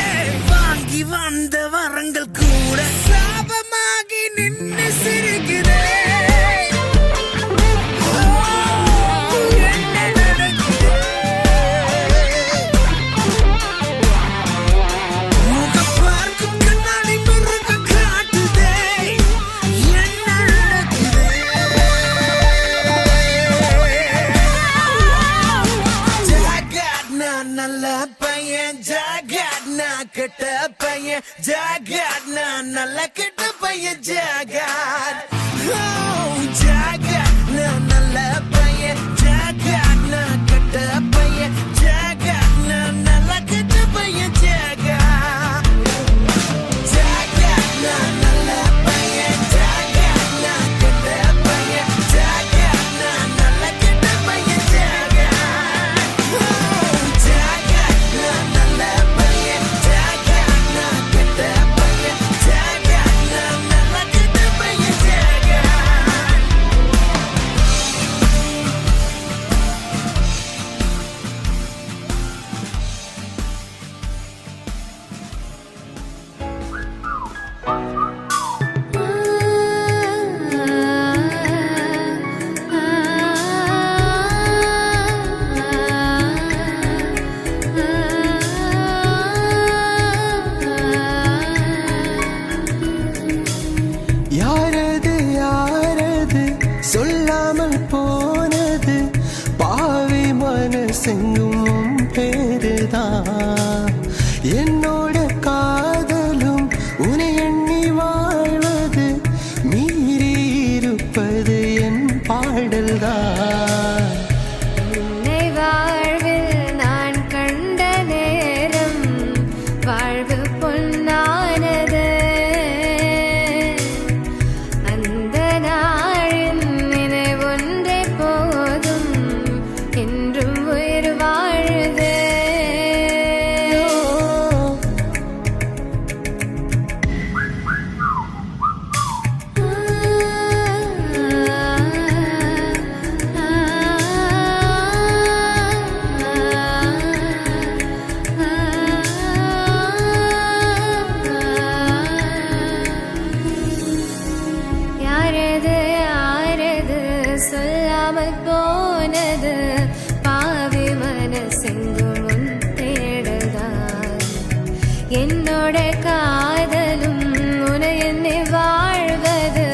வாங்கி வந்த வரங்கள் கூட சாபமாகி நின்னு சிரிக்குதே. கெட்ட பையன் ஜாகாட், நான் நல்ல கெட்ட பையன் ஜாகாட். ஜாகாட் நான் நல்ல பையன் ஜாகாட், நான் கெட்ட பையன் ஜாகாட், நான் நல்ல கெட்ட பையன் ஜாகாட். ஜாகாட் நான் நல்ல பையன் ஜாகாட், நான் கெட்ட பையன் ஜாகாட், நான் நல்ல கெட்ட பையன் ஜாகாட். ஜாகாட் நான் நல்ல பையன் ஜாகாட், நான் கெட்ட பையன் ஜாகாட், நான் நல்ல கெட்ட மனசெங்கும் பேருதான் என்னோட காதலும் உன்னை எண்ணி வாழ்வது மீறி இருப்பது என் பாடல்தான் உன்னை வாழ்வில் நான் கண்ட நேரம் வாழ்வு பொன்னானது அந்த நாளின் நினைவொன்றே போதும் என்றும் உயிர் வாழுது யாரது யாரது சொல்லாமல் போனது பாவி மனசெங்கும் உன் தேடல்தான் என்னோட காதலும் உன்னை எண்ணி வாழ்வது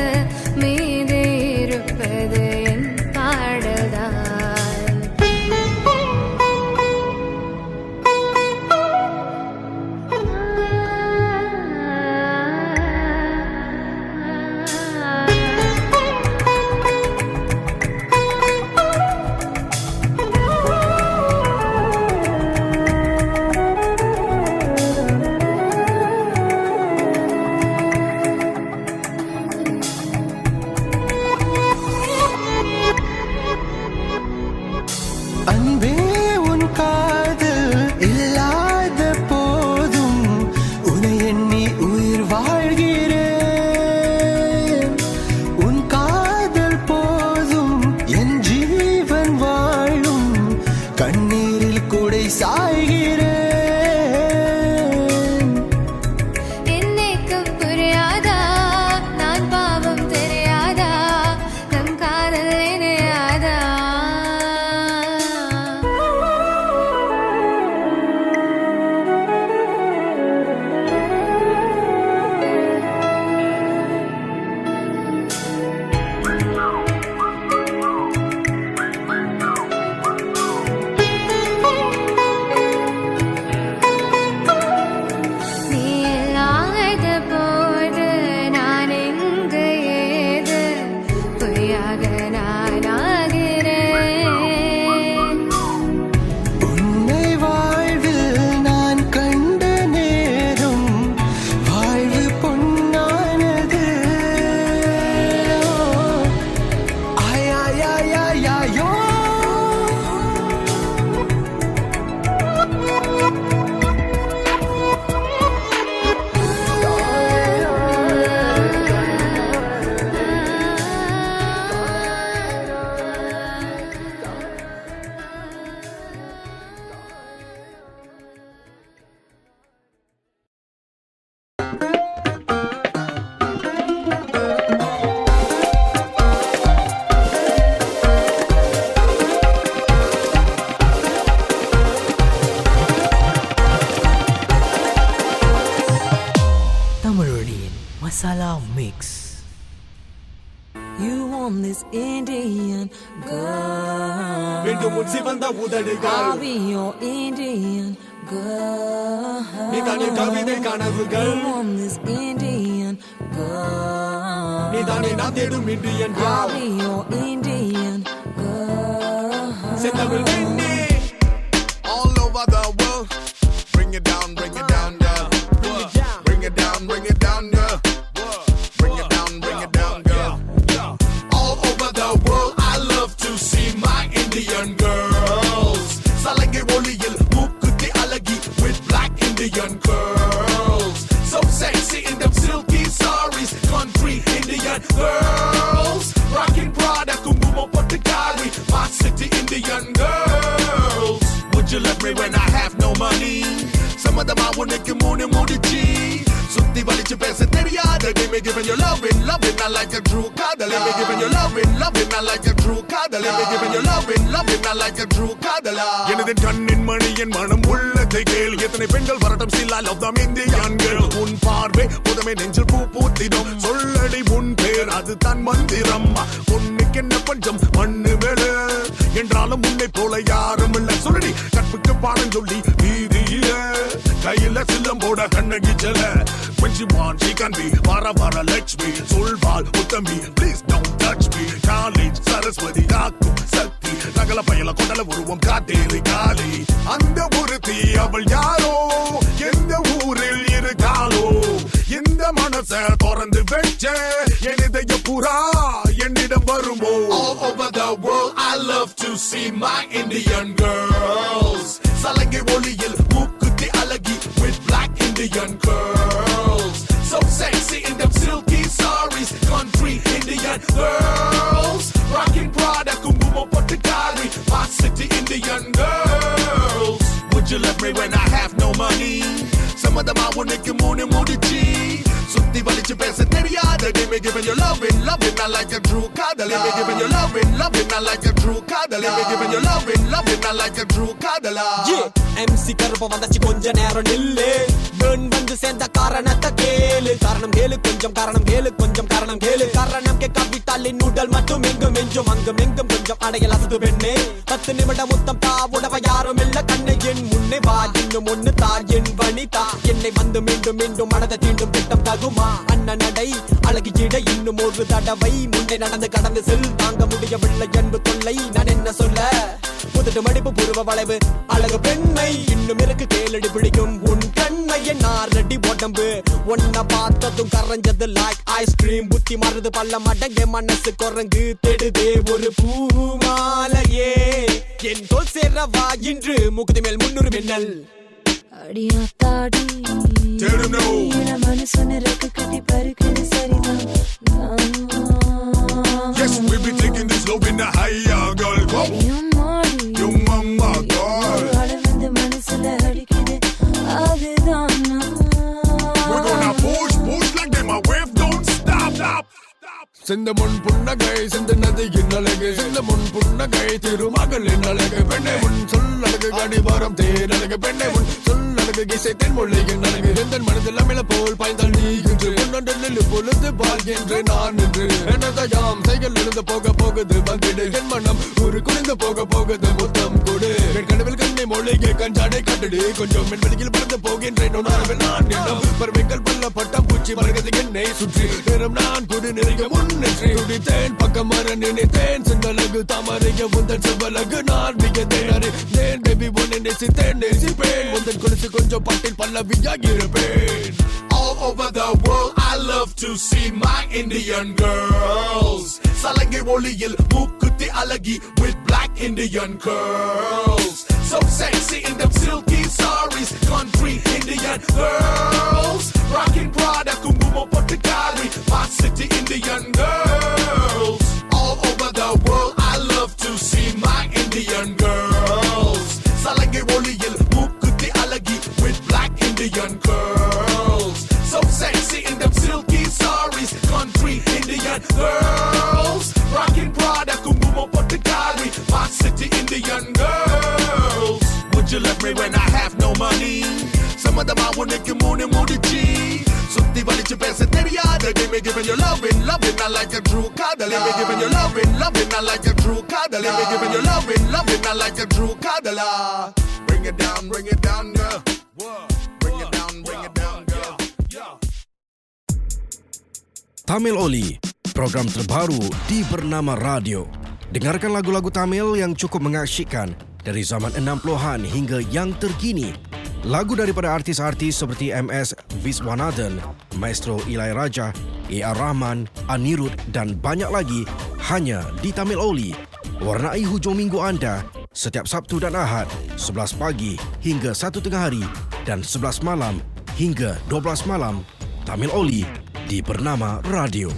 மீது இருப்பது என் பாடல்தான் அன்பே உன் காதல் இல்லாத போதும் உன்னை எண்ணி உயிர் வாழ்கிறேன் உன் காதல் போதும் என் ஜீவன் வாழும் கண்ணீரில் கூடை சாய்கிறேன் என்னைக்கு புரியாதா நான் பாவம் தெரியாதா நம் காதல் இணையாதா நீ இல்லாத போது நான் எங்கு ஏது பொய்யாக நான் ஆகிறேன் உன்னை வாழ்வில் நான் கண்ட நேரம் வாழ்வு பொன்னானது ஆயாயாயாயாயோ தமிழொலியின் masala mix. You want this Indian girl. மீண்டும் உன் சிவந்த உதடுகள் I'll be your Indian girl. நீதானே கவிதை கனவுகள் You want this Indian girl. நீதானே நான் தேடும் Indian I'll be your Indian girl. செந்தமிழ் பெண்ணே all over the world. Bring it down, girl. Bring it down, bring it down, girl. Bring it down, girl. All over the world, I love to see my Indian girls. Salange oliyil mookuthi alagi with black Indian curls. So sexy in them silky sarees, country Indian girls. Rockin' Prada, kumbumo pottikari, my city Indian girls. Would you love me when I have no money? Some of them I would make you moody. Sutti valichu pesa theriyada. Give me giving you loving, I like a true kadal. Give me giving you loving, I like a true kadal. Give me giving you loving, I like a true kadal. எனதின் கண்ணின் மணியின் மனம் உள்ளத்தை கேள். எத்தனை பெண்கள் வரட்டும் still I love them Indian girl. உன் பார்வை புதமை நெஞ்சில் பூ பூத்திடும். சொல்லடி உன் பேர் அது தன் மந்திரம். பொண்ணுக்கு என்ன பஞ்சம் மண்ணு மேல என்றாலும் உன்னை போல யாரும் இல்லை. சொல்லடி சொல்லி வீதியில கையில சில்லம்போட கண்ணகிச்சல when she want she can be வர லட்சுமி சொல்வாள் உத்தமி please don't touch me college Saraswati காக்கும் சக்தி நகல பயல கொண்டல உருவம் காட்டேரி காளி அந்த ஒருத்தி அவள் யாரோ எந்த ஊரில் இருக்காளோ இந்த மனச திறந்து வச்ச என் இதய புறா என்னிடம் வருமோ all over the world I love to see my Indian girls சலங்கை ஒளியில் மூக்குத்தி அழகி with black Indian girls so sexy in them silky sarees country Indian girls rocking Prada குங்குமம் போட்டு காரி my city Indian girls would you love me when I have no money சம்மதமா உனக்கு மூணு முடிச்சு சுத்தி வலிச்சு பேச தெரியாத give me giving you loving I like a true காதலா give me giving you loving I like a true காதலா give me giving you loving I like a true காதலா MC கருப்ப வந்தாச்சு கொஞ்ச நேரம் நில்லு நான் வந்து சேர்ந்த காரணத்தை கேளு காரணம் கேளு கொஞ்சம் காரணம் கேளு கொஞ்சம் காரணம் கேளு காரணம் கேட்காவிட்டால் என் உடல் மட்டும் எங்கும் எஞ்சும் அங்கும் எங்கும் கொஞ்சம் அடையல் அசது பெண்ணே 10 நிமிடம் முத்தம் தா உடவ யாரும் இல்ல கண்ணை என் முன்னே வா இன்னும் ஒண்ணு தா என் வனிதா என்னை வந்து மீண்டும் மீண்டும் மனதை தீண்டும் திட்டம் தகுமா அண்ணன் நடை அழகு இடை இன்னும் ஒரு தடவை முன்னே நடந்து கடந்து செல் தாங்க முடியவில்லை என்பு தொல்லை நான் என்ன சொல்ல புதுட்டு மடிப்பு புருவ வளைவு அழகு பெண்மை இன்னும் இருக்கு கேளடி பிடிக்கும் உன் கண்ணை என் ஆறடி உடம்பு ஒன்ன பார்த்ததும் கரைஞ்சது லைக் ஐஸ்கிரீம் புத்தி மாறுது பல்ல மடங்க மனசு குரங்கு தேடுதே ஒரு பூமாலையே என் தோல் சேரவா இன்று முகுதி மேல் 300 மின்னல் அடியாத்தாடி மனசு நிறக்கு கட்டி பருக்குது சரிதான் yes we be taking this love in the higher girl go you mama girl வந்து மனசுல அடிக்குது அதுதான் we're gonna push like them a wave don't stop சிந்த முன் புன்னகை சிந்த நதியின் அழகு சிந்த முன் புன்னகை திருமகளின் அழகு பெண்ணை முன் சொல்லழகு கடிவாரம் தேன் அழகு பெண்ணை முன் சொல்லழகு கிசை தென்மொழியின் அழகு எந்தன் மனதில் அமிழ போல் பாய்ந்தால் நீ என்று முன்னொன்றில் பொழுது வாழ்கின்ற நான் என்று என்னதையாம் சைகள் எழுந்து போக போகுது வந்திடு என் மனம் ஒரு குனிந்து போக போகுது முத்தம் கொடு என் கனவில் கண்ணை மொழிகை கஞ்சாடை கட்டடி கொஞ்சம் என் வெளியில் பறந்து போகின்றேன் உணர்வில் நான் எண்ணம் பறவைகள் பல்ல பட்டம் பூச்சி மலர்கது என்னை சுற்றி நேரம் நான் குடி நிறைய முன்னேற்றி உடித்தேன் பக்கம் மர நினைத்தேன் சிந்தலகு தாமரைய உந்தன் செவ்வலகு நான் மிகத்தேன் அறிந்தேன் பேபி ஒன்னை நேசித்தேன் நேசிப்பேன் உந்தன் கொலுசு கொஞ்சம் பட்டில் பல்லவியாகி இருப்பேன் all over the world I love to see my Indian girls சலங்கை ஒளியில் மூக்குத்தி அழகி with black Indian girls so sexy in them silky sarees country Indian girls rocking Prada குங்குமம் போட்டு காரி my city Indian girls all over the world I love to see my Indian girls சலங்கை ஒளியில் மூக்குத்தி அழகி with black Indian girls so sexy in them silky sarees country Indian girls rocking Prada குங்குமம் போட்டு காரி my city Indian girls would you love me when I have no money சம்மதமா உனக்கு மூணு முடிச்சு சுத்தி வலிச்சு பேச தெரியாத give me giving you loving I like a true காதலா give me giving you loving I like a true காதலா give me giving you loving I like a true காதலா bring it down girl bring it down girl Tamil Oli, program terbaru di Bernama Radio. Dengarkan lagu-lagu Tamil yang cukup mengasyikkan dari zaman 60-an hingga yang terkini. Lagu daripada artis-artis seperti MS Viswanathan, Maestro Ilaiyaraaja, A.R. Rahman, Anirudh dan banyak lagi hanya di Tamil Oli. Warnai hujung minggu anda setiap Sabtu dan Ahad 11 pagi hingga 1 tengah hari dan 11 malam hingga 12 malam. Tamil Oli di Bernama Radio.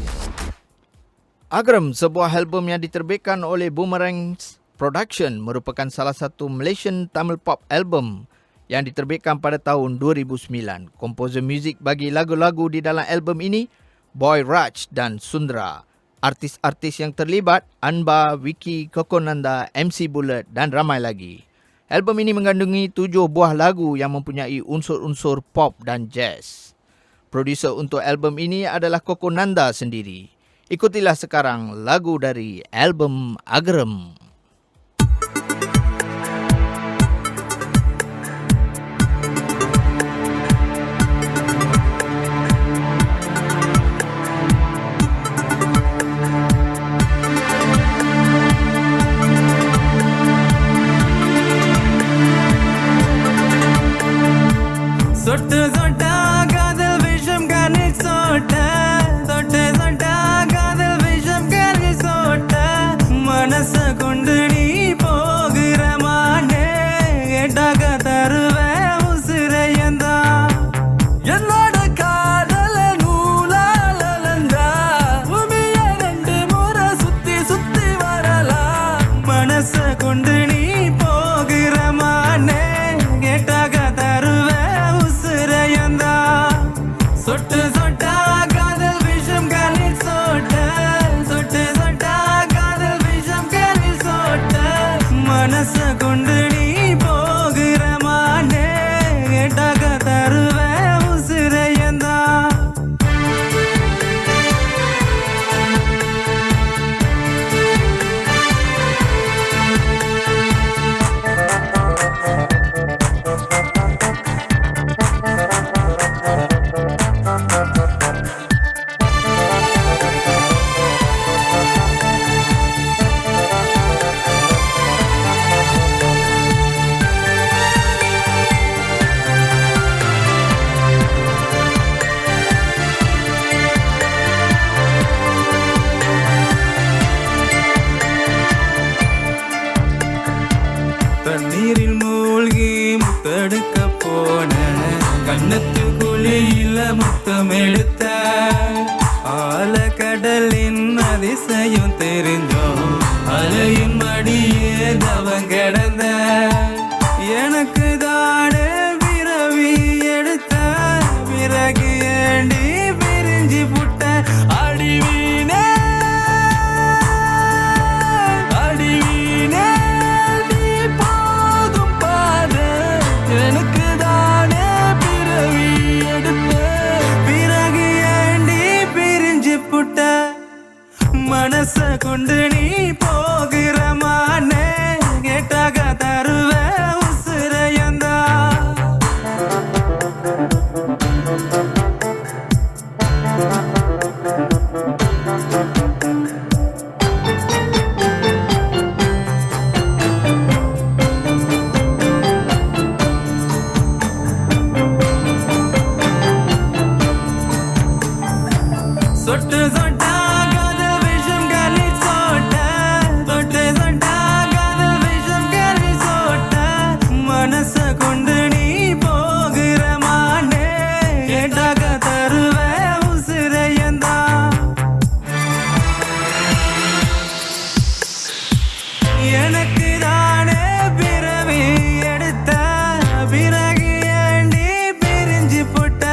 Agram, sebuah album yang diterbitkan oleh Boomerang Production, merupakan salah satu Malaysian Tamil pop album yang diterbitkan pada tahun 2009. Komposer muzik bagi lagu-lagu di dalam album ini, Boy Raj dan Sundra. Artis-artis yang terlibat, Anba, Vicky, Kokonanda, MC Bullet dan ramai lagi. Album ini mengandungi 7 buah lagu yang mempunyai unsur-unsur pop dan jazz. Produser untuk album ini adalah Kokonanda sendiri. Ikutilah sekarang lagu dari album Agram. மனச கொண்டு நீ போகிறமானே கேட்டாக தருவ உசுரையந்தா சொட்டு சொட்டா காதல் விஷம் காலில் சோட்ட சொட்டு சொட்டா காதல் விஷம் காலில் சோட்ட மனச கொண்டு நீ போகிறமானே கேட்டாக தருவ உசுரையந்தா தண்ணீரில் மூழ்கி முத்தெடுக்க போன கண்ணத்து குழியில முத்தம் எடுத்த ஆழக்கடலின் அதிசயம் தெரிஞ்சோம் அலையின் மடியே தவம் கிடந்த எனக்கு தானே பிறவி எடுத்த பிறகு ஏண்டி பிரிஞ்சு புட்ட அடிவீனே அடிவீனே எனக்கு தானே பிறவி எடுப்ப பிறகு ஏண்டி பிரிஞ்சு புட்ட மனச கொண்டு நீ போகிறமானே கேட்டாக தருவ உசுரையந்தா சொட்டு சொட்டா காதல் விஷம் காலில் சோட்ட சொட்டு சொட்டா காதல் விஷம் காலில் சோட்ட மனச கொண்டு நீ போகிறமானே கேட்டாக தருவ உசுரையந்தா எனக்கு தானே பிறவி எடுத்த பிறகு ஏண்டி பிரிஞ்சு புட்ட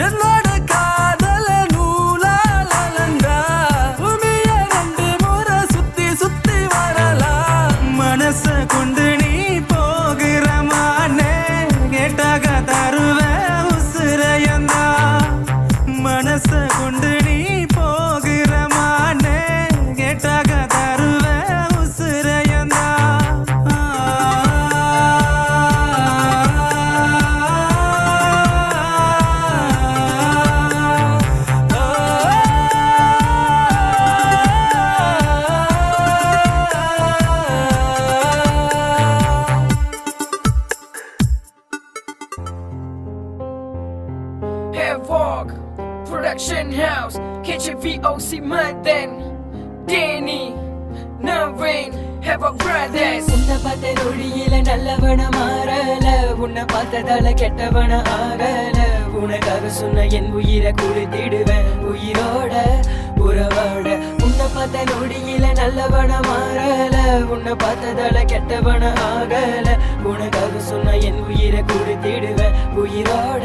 என்னோட காதல நூலால் அலந்தா பூமிய 2 முறை சுத்தி சுத்தி வரலாம் மனச கொண்டு நீ போகிறமானே கேட்டாக தருவ உசுரையந்தா மனச கொண்டு நீ போகிறமானே கேட்டாக தருவ உசுரையந்தா Havoc Production House KJVOC Madan Danny Naveen Havoc Brothers உன்னை பார்த்த நொடியில நல்லவன மாறல உன்னை பார்த்ததால கெட்டவன ஆகல உனக்காக சொன்ன என் உயிரை கொடுத்திடுவேன் உயிரோட உறவோட உன்னை பார்த்த நொடியில நல்லவன மாறல உன்னை பார்த்ததால கெட்டவன ஆகல உனக்காக சொன்ன என் உயிரை கொடுத்திடுவேன் உயிரோட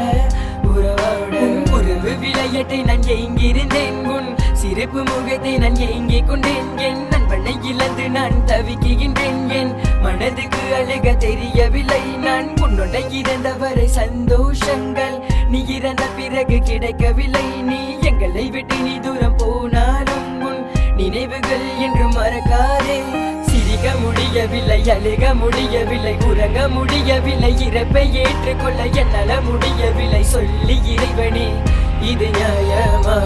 உறவோட உறவு விளையாட்டை நான் எங்கிருந்தேன் உன் சிறப்பு முகத்தை நான் ஏங்கிக் கொண்டேன் என் நண்பனை இழந்து நான் தவிக்கின்றேன் என் மனதுக்கு அழுக தெரியவில்லை நான் உன்னோட இறந்தவரை சந்தோஷங்கள் நீ இறந்த பிறகு கிடைக்கவில்லை நீ எங்களை விட்டு நீ தூரம் போனாலும் உன் நினைவுகள் என்றும் மறக்காதே சிரிக்க முடியவில்லை அழுக முடியவில்லை உறங்க முடியவில்லை இறப்பை ஏற்றுக்கொள்ள என்னால முடியவில்லை சொல்லி இறைவனே இது நியாயமா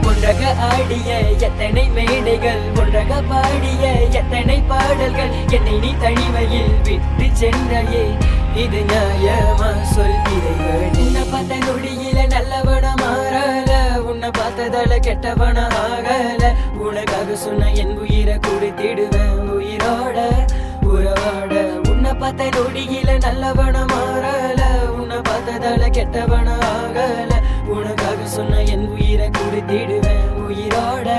ஒன்றாக ஆடிய எத்தனை மேடைகள் ஒன்றாக பாடிய எத்தனை பாடல்கள் என்னை நீ தனிமையில் விட்டு சென்றையே இது நியாயமா சொல் இறைவனே உன்னை பார்த்த நொடியில நல்லவன மாறல உன்னை பார்த்ததால கெட்டவன ஆகல உனக்காக சொன்ன என் உயிரை கொடுத்திடுவேன் உயிரோட உறவோட உன்னை பார்த்த நொடியில நல்லவன மாறல உன்னை பார்த்ததால கெட்டவன ஆகல உனக்காக சொன்ன என் உயிரை கொடுத்திடுவேன் உயிரோட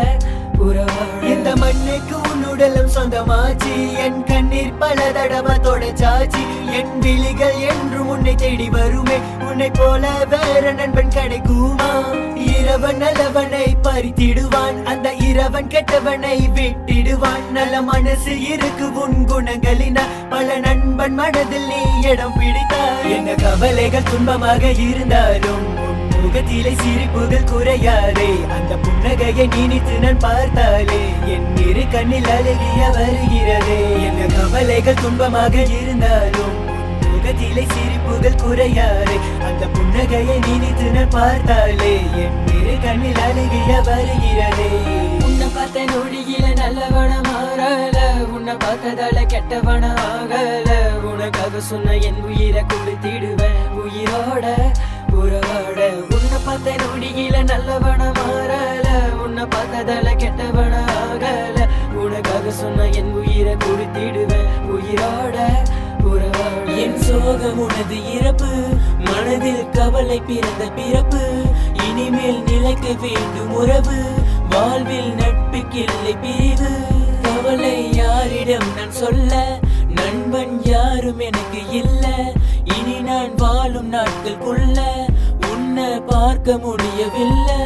உறவோட இந்த மண்ணுக்கு உன்னோட காதலும் சொந்தமாச்சு என் கண்ணீர் பல தடவை தொடச்சாச்சு என் விழிகள் என்றும் உன்னை தேடி வருமே உன்னை போல வேற நண்பன் கிடைக்குமா இரவன் நல்லவனை பறித்திடுவான் அந்த இரவன் கெட்டவனை விட்டிடுவான் நல்ல மனசு இருக்கு உன் குணங்களின பல நண்பன் மனதில் நீ இடம் பிடித்தாய் என்ன கவலைகள் துன்பமாக இருந்தாலும் முகத்திலே சிரிப்புகள் குறையாதே அந்த புன்னகையை நினைத்து நான் பார்த்தாலே என் இரு கண்ணில் அழகிய வருகிறதே என்ன கவலைகள் துன்பமாக இருந்தாலும் முகத்திலே சிரிப்புகள் குறையாதே அந்த புன்னகையை நினைத்து நான் பார்த்தாலே என் இரு கண்ணில் அழகிய வருகிறதே உன்னை பார்த்த நொடியில நல்லவன மாறல உன்னை பார்த்ததால கெட்டவன ஆகல உனக்காக சொன்ன என் உயிரை கொடுத்திடுவேன் உயிரோட உறவாட உன்னை பார்த்த நொடியில நல்லவன மாறல உன்னை பார்த்ததால கெட்டவன ஆகல உனக்காக சொன்ன என் உயிரை கொடுத்திடுவேன் உயிரோட உறவாட என் சோகம் உனது இறப்பு மனதில் கவலை பிறந்த பிறப்பு இனிமேல் நிலைக்க வேண்டும் உறவு வாழ்வில் நட்புக்கில்லை பிரிவு கவலை யாரிடம் நான் சொல்ல நண்பன் யாரும் எனக்கு இல்ல இனி நான் வாழும் நாட்களுக்குள்ள உன்னை பார்க்க முடியவில்லை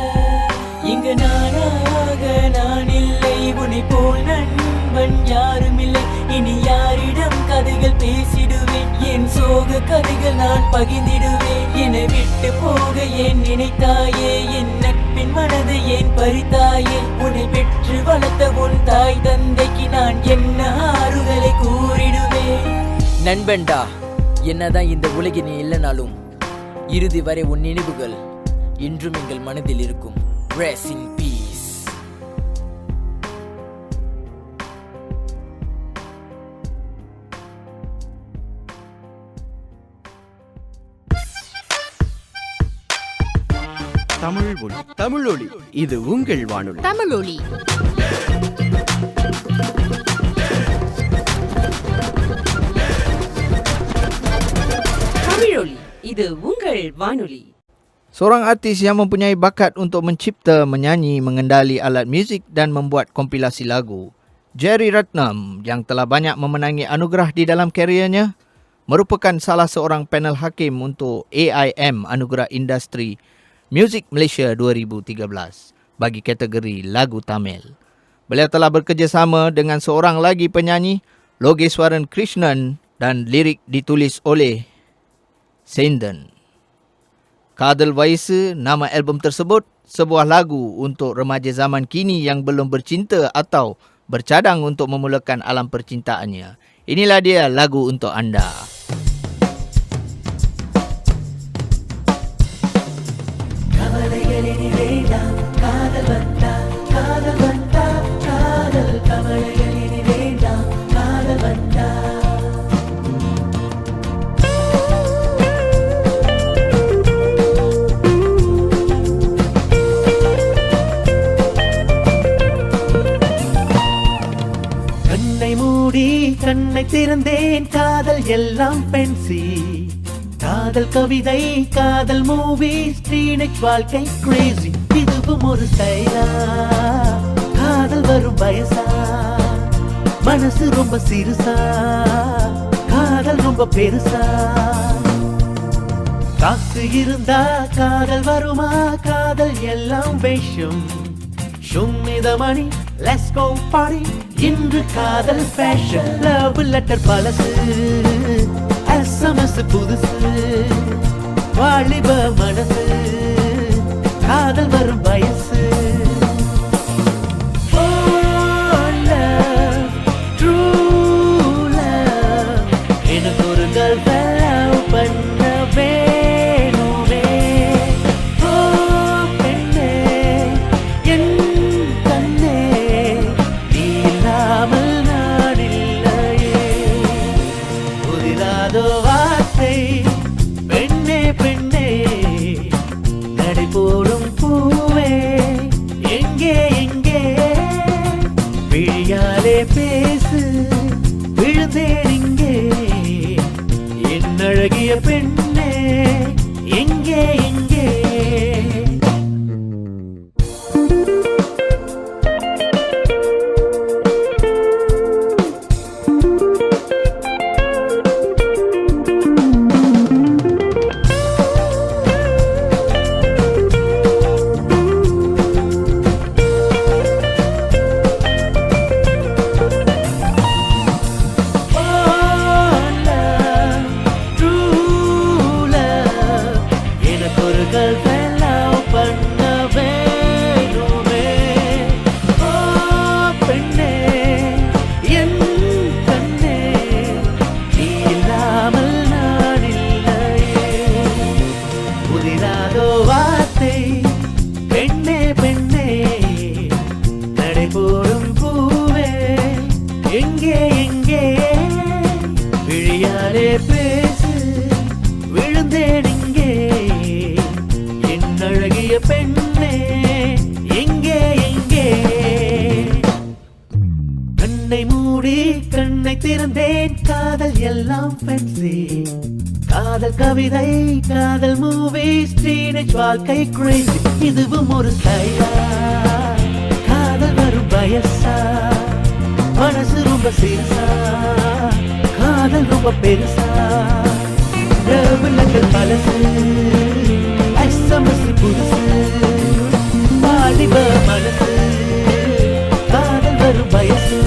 இங்கு நானாக நான் இல்லை உன்னை போல் நண்பன் யாரும் இல்லை இனி யாரிடம் கதைகள் பேசிடுவேன் என் சோக கதைகள் நான் பகிர்ந்திடுவேன் என்னை விட்டு போக ஏன் நினைத்தாயே என் நட்பின் மனதை ஏன் பறித்தாயே உன்னை பெற்று வளர்த்த உன் தாய் தந்தைக்கு நான் என்ன ஆறுதலை கூறிடுவேன் நண்பன்டா என்னதான் இந்த உலகில் நீ இல்லைனாலும் இறுதி வரை உன் நினைவுகள் இன்றும் எங்கள் மனதில் இருக்கும். Rest in peace. தமிழொலி இது உங்கள் வானொலி. தமிழொலி இது உங்கள் வானொலி. Seorang artis yang mempunyai bakat untuk mencipta, menyanyi, mengendali alat muzik dan membuat kompilasi lagu, Jerry Ratnam yang telah banyak memenangi anugerah di dalam karyernya, merupakan salah seorang panel hakim untuk AIM Anugerah Industri Music Malaysia 2013 bagi kategori lagu Tamil. Beliau telah bekerjasama dengan seorang lagi penyanyi, Logeswaran Krishnan, dan lirik ditulis oleh Senden. Kadal Vaisu, nama album tersebut, sebuah lagu untuk remaja zaman kini yang belum bercinta atau bercadang untuk memulakan alam percintaannya. Inilah dia lagu untuk anda. கண்ணை திறந்தேன் காதல் எல்லாம் பென்சி காதல் கவிதை காதல் மூவி ஸ்ரீனெக்ஸ் வாழ்க்கை கிரேசி இதுவும் ஒரு ஸ்டைலா காதல் வரும் வயசா மனசு ரொம்ப சிறுசா காதல் ரொம்ப பெருசா காசு இருந்தா காதல் வருமா காதல் எல்லாம் வேஷம் Show me the money, let's go party. இன்று காதல் ஃபேஷன், லவ் லெட்டர் பழசு, SMS புதுசு, வாலிப மனசு, காதல் வரும் வயசு. Oh love, true love, எனக்கு ஒரு girl love பண்ண வேணுமே. போடும் பூவே எங்கே எங்கே விழியாலே பேசு விழுந்தேன் இங்கே என் அழகிய பெண்ணே எங்கே எங்கே அன்பே பேசு விழுந்தேன் இங்கே என் அழகிய பெண்ணே எங்கே எங்கே கண்ணை மூடி கண்ணை திறந்தேன் காதல் எல்லாம் ஃபேன்சி காதல் கவிதை காதல் மூவிஸ் டீனேஜ் வாழ்க்கை கிரேசி இதுவும் ஒரு ஸ்டைலா காதல் வரும் வயசா மனசு ரொம்ப சீரியஸா காதல் ரொம்ப பெருசா ரவுலங்கள் பழசு எஸ்எம்எஸ் புதுசு வாலிப மனசு காதல் வரும் வயசு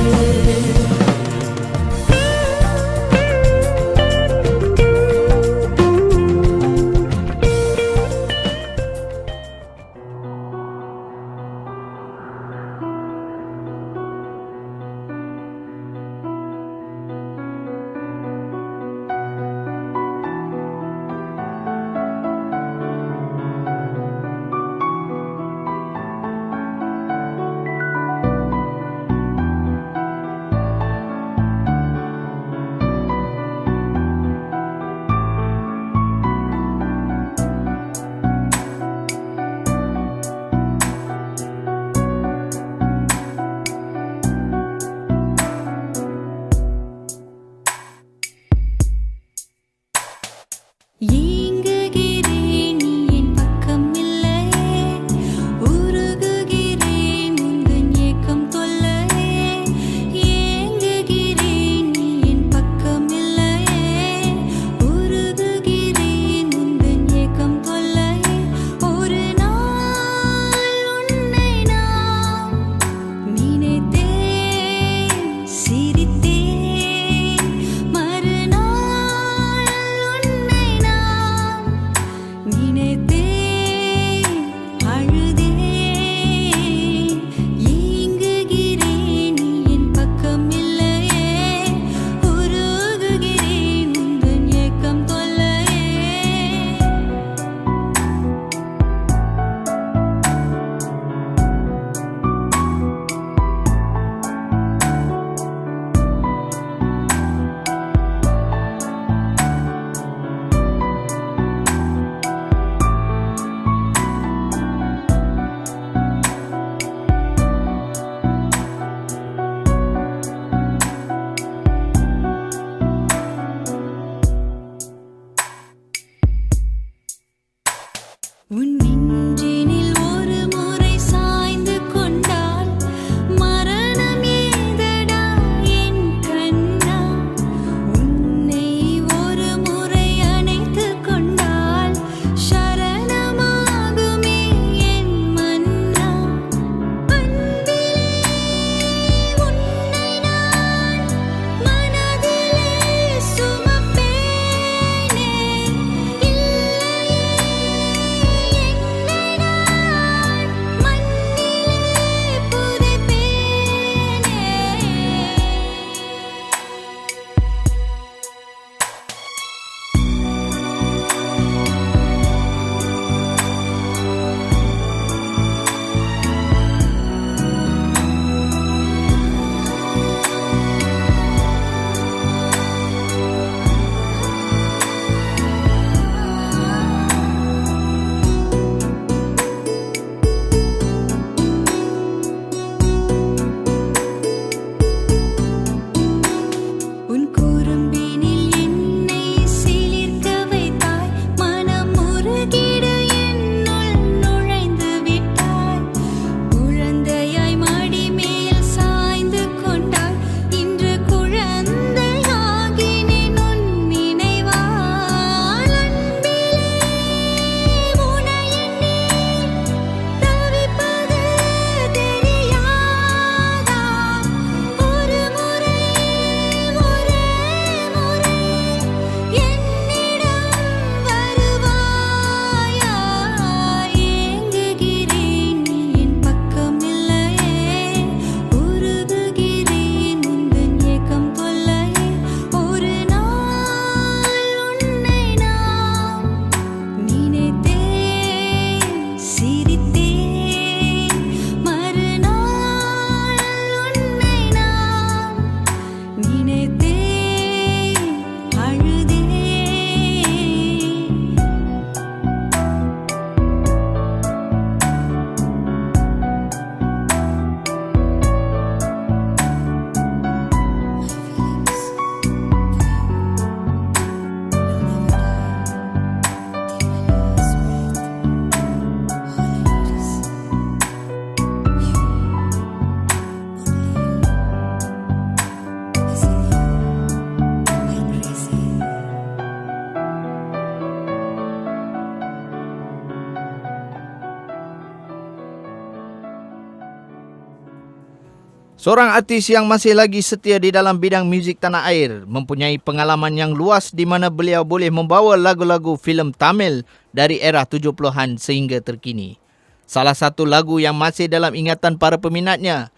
Seorang artis yang masih lagi setia di dalam bidang muzik tanah air, mempunyai pengalaman yang luas di mana beliau boleh membawa lagu-lagu filem Tamil dari era 70-an sehingga terkini. Salah satu lagu yang masih dalam ingatan para peminatnya,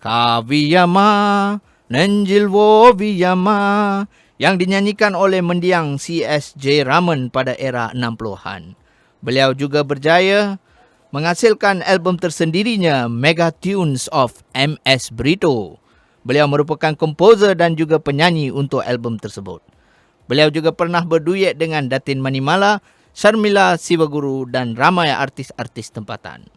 Kaviyama Nenjil Woviyama, yang dinyanyikan oleh mendiang C.S.J. Raman pada era 60-an. Beliau juga berjaya menghasilkan album tersendirinya Mega Tunes of M.S. Brito. Beliau merupakan komposer dan juga penyanyi untuk album tersebut. Beliau juga pernah berduet dengan Datin Manimala, Sharmila Sivaguru dan ramai artis-artis tempatan.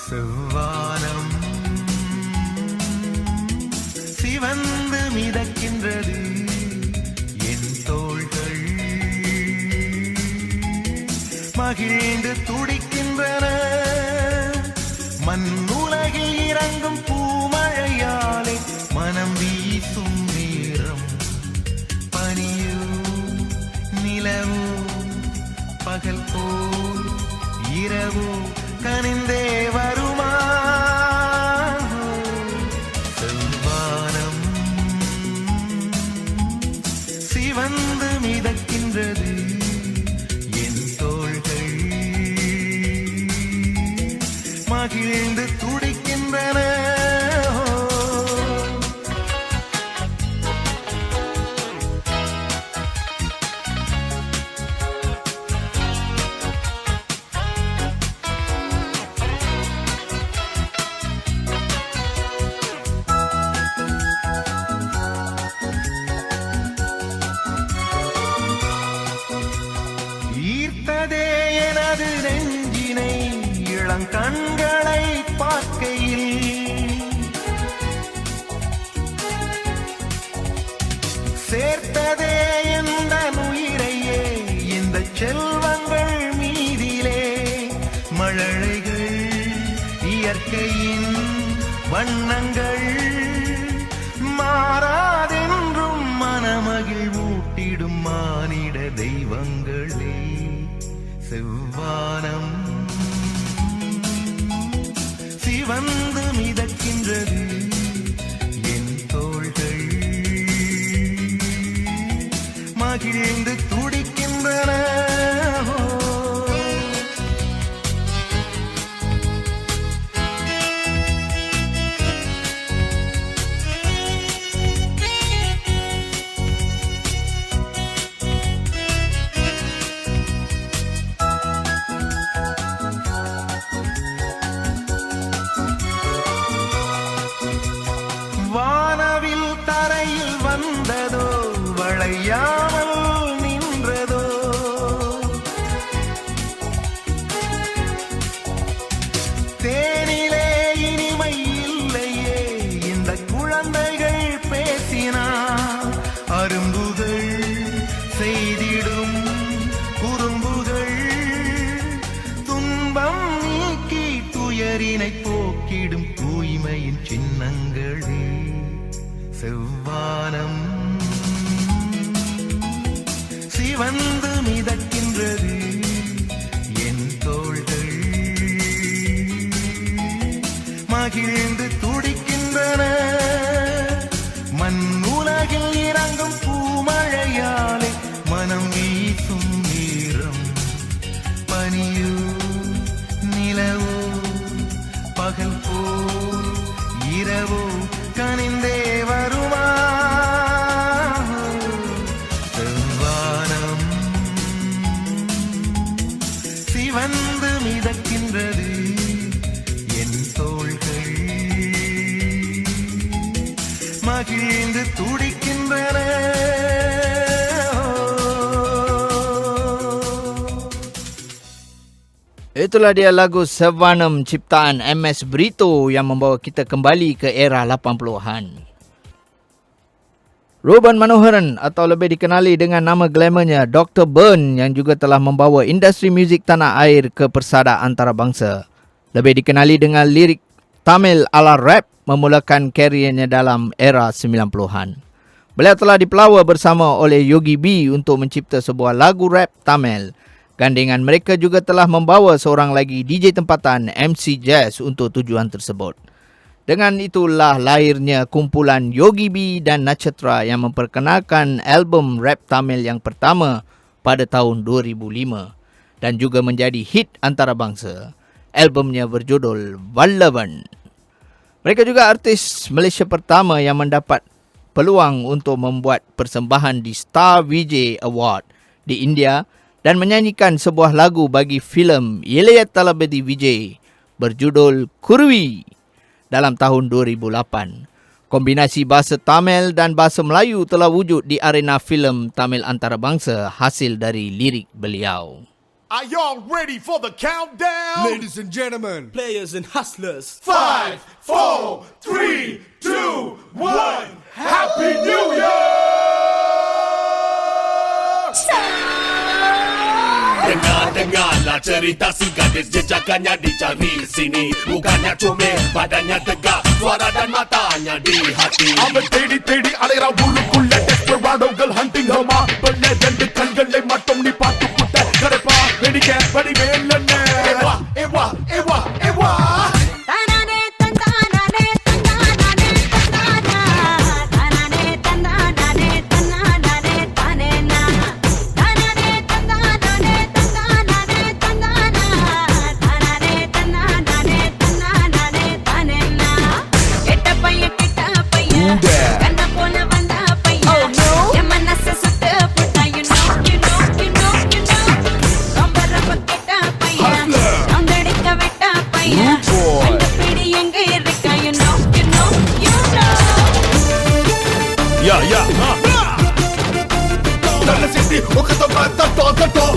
செவ்வானம் சிவந்து மிதக்கின்றது என் தோள்கள் மகிழ்ந்து துடிக்கின்றன மண்ணுலகில் இறங்கும் பூமழையாலே மனம் வீசும் நேரம் பனியோ நிலவோ பகல் போல் இரவோ கனிந்தே வருமா செவ்வானம் சிவந்து மிதக்கின்றது என் தோள்கள் மகிழ்ந்து துடிக்கின்றன. ஈர்த்ததே எனது நெஞ்சினை இளங்கண்களை பார்க்கையில் சேர்த்ததே எந்த உயிரையே இந்த செல்வங்கள் மீதிலே மழலைகள் இயற்கையின் வண்ணங்கள் மாறாதென்றும் மனமகிழ்வூட்டிடும் மானிட தெய்வங்களே செவ்வானம் சிவந்து மிதக்கின்றது என் தோள்கள் மகிழ்ந்து துடிக்கின்றன. வானவில் தரையில் வந்ததோ வளையாமல் நின்றதோ தேனிலே இனிமை இல்லையே இந்த குழந்தைகள் பேசினார் அரும்புகள் செய்திடும் குறும்புகள் துன்பம் நீக்கி துயரினை போக்கிடும் தூய்மையின் சின்னங்களே செவ்வானம் சிவந்து மிதக்கின்றது என் தோள்கள் மகிழ்ந்து துடிக்கின்றன மண்ணுலகில் இறங்கும் பூமழையாலே மனம் வீசும் நேரம் பனியோ நிலவோ பகல் போல் இரவோ கனிந்தே வருமா செவ்வானம் சிவந்து மிதக்கின்றது என் தோள்கள் மகிழ்ந்து துடிக்கின்றன. Itulah dia lagu Sevanam ciptaan M.S. Brito yang membawa kita kembali ke era 80-an. Ruben Manoharan atau lebih dikenali dengan nama glamournya Dr. Bern yang juga telah membawa industri muzik tanah air ke persada antarabangsa. Lebih dikenali dengan lirik Tamil ala rap memulakan kariernya dalam era 90-an. Beliau telah dipelawa bersama oleh Yogi B untuk mencipta sebuah lagu rap Tamil. Gandingan mereka juga telah membawa seorang lagi DJ tempatan MC Jazz untuk tujuan tersebut. Dengan itulah lahirnya kumpulan Yogi B dan Natchattra yang memperkenalkan album rap Tamil yang pertama pada tahun 2005 dan juga menjadi hit antarabangsa. Albumnya berjudul Vallavan. Mereka juga artis Malaysia pertama yang mendapat peluang untuk membuat persembahan di Star VJ Award di India dan menyanyikan sebuah lagu bagi filem Ilayya Talapati Vijay berjudul Kurvi dalam tahun 2008. Kombinasi bahasa Tamil dan bahasa Melayu telah wujud di arena filem Tamil antarabangsa hasil dari lirik beliau. Are y'all ready for the countdown? Ladies and gentlemen, players and hustlers. 5, 4, 3, 2, 1. Happy New Year! Dengar-dengarlah cerita si gadis, jejakannya dicari sini. Bukannya comel, badannya tegak, suara dan matanya di hati. அவன் தேடி தேடி அலைறான் ஊருக்குள்ள desperado girl hunting her ma. பெண்ணே ரெண்டு கண்களை மட்டும் நீ பார்த்து புட்ட கரைப்பா வெடிக்க வடிவேலன்னு. ஏவா ஏவா ஏவா ஏவா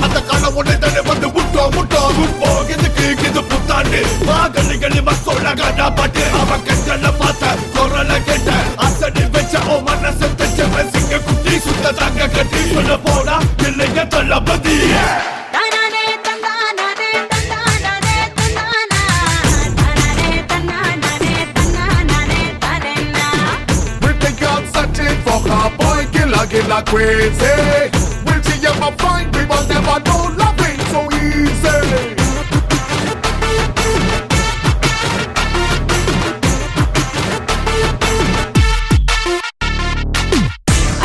அந்த காலம் ஒன்னே தானே வந்து முட்டோம் எதுக்கு இது புத்தாண்டு மாகலிகளி மசோலகாடா பாட்டு அவன் கண்களை பார்த்த குரலை கேட்ட அசடி வச்ச ஓ மனசு தச்ச சிங்க குட்டி சுத்த தாங்க கட்டி சொல்ல போனா இல்லைங்க தளபதி. Gila crazy. We'll see you my fine people never know loving so easy.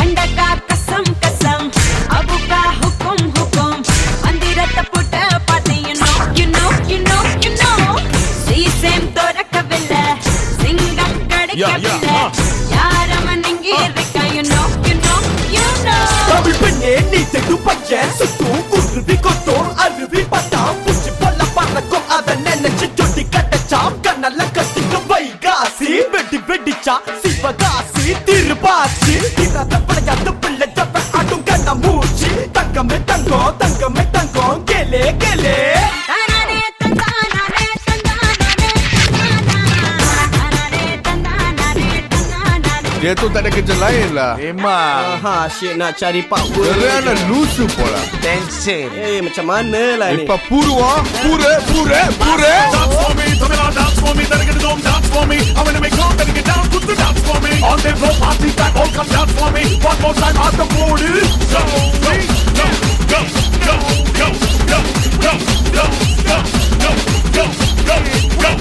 अंडा का कसम कसम अबू का हुकुम हुकुम अंदिरत पुट पाते you know see same तो रखबिल्ला सिंगम कड़कबिल्ला यार मनिंगे रिका you know தமிழ் பெண்ணே நீ தெடு பையன் சுத்தும் குருவி கொத்தோம் அருவி பட்டாம் பூச்சி போல பறக்கும் அதை நினைச்சு சொட்டி கட்டச்சாம் கண்ணல்ல கட்டிக்க வைகாசி வெடி வெடிச்சா சிவகாசி திருப்பாச்சி இராத விளையாட்டு பிள்ளை ஜப்ப ஆட்டும் கண்ண மூச்சி தங்கமே தங்கம் கேலே கேலே Dia tu tak ada kerja lain lah. Memang. Asyik nak cari power. Kerana lusu pula. Tension. Macam mana lah ni? Lepas pura. Dance for me, Tamila, dance for me, then get it on, dance for me. I wanna make love, then get down, put the dance for me. On the floor, party time, all come dance for me. One more time, out the booty. Go, go, go, go, go, go, go, go, go, go, go, go, go, go,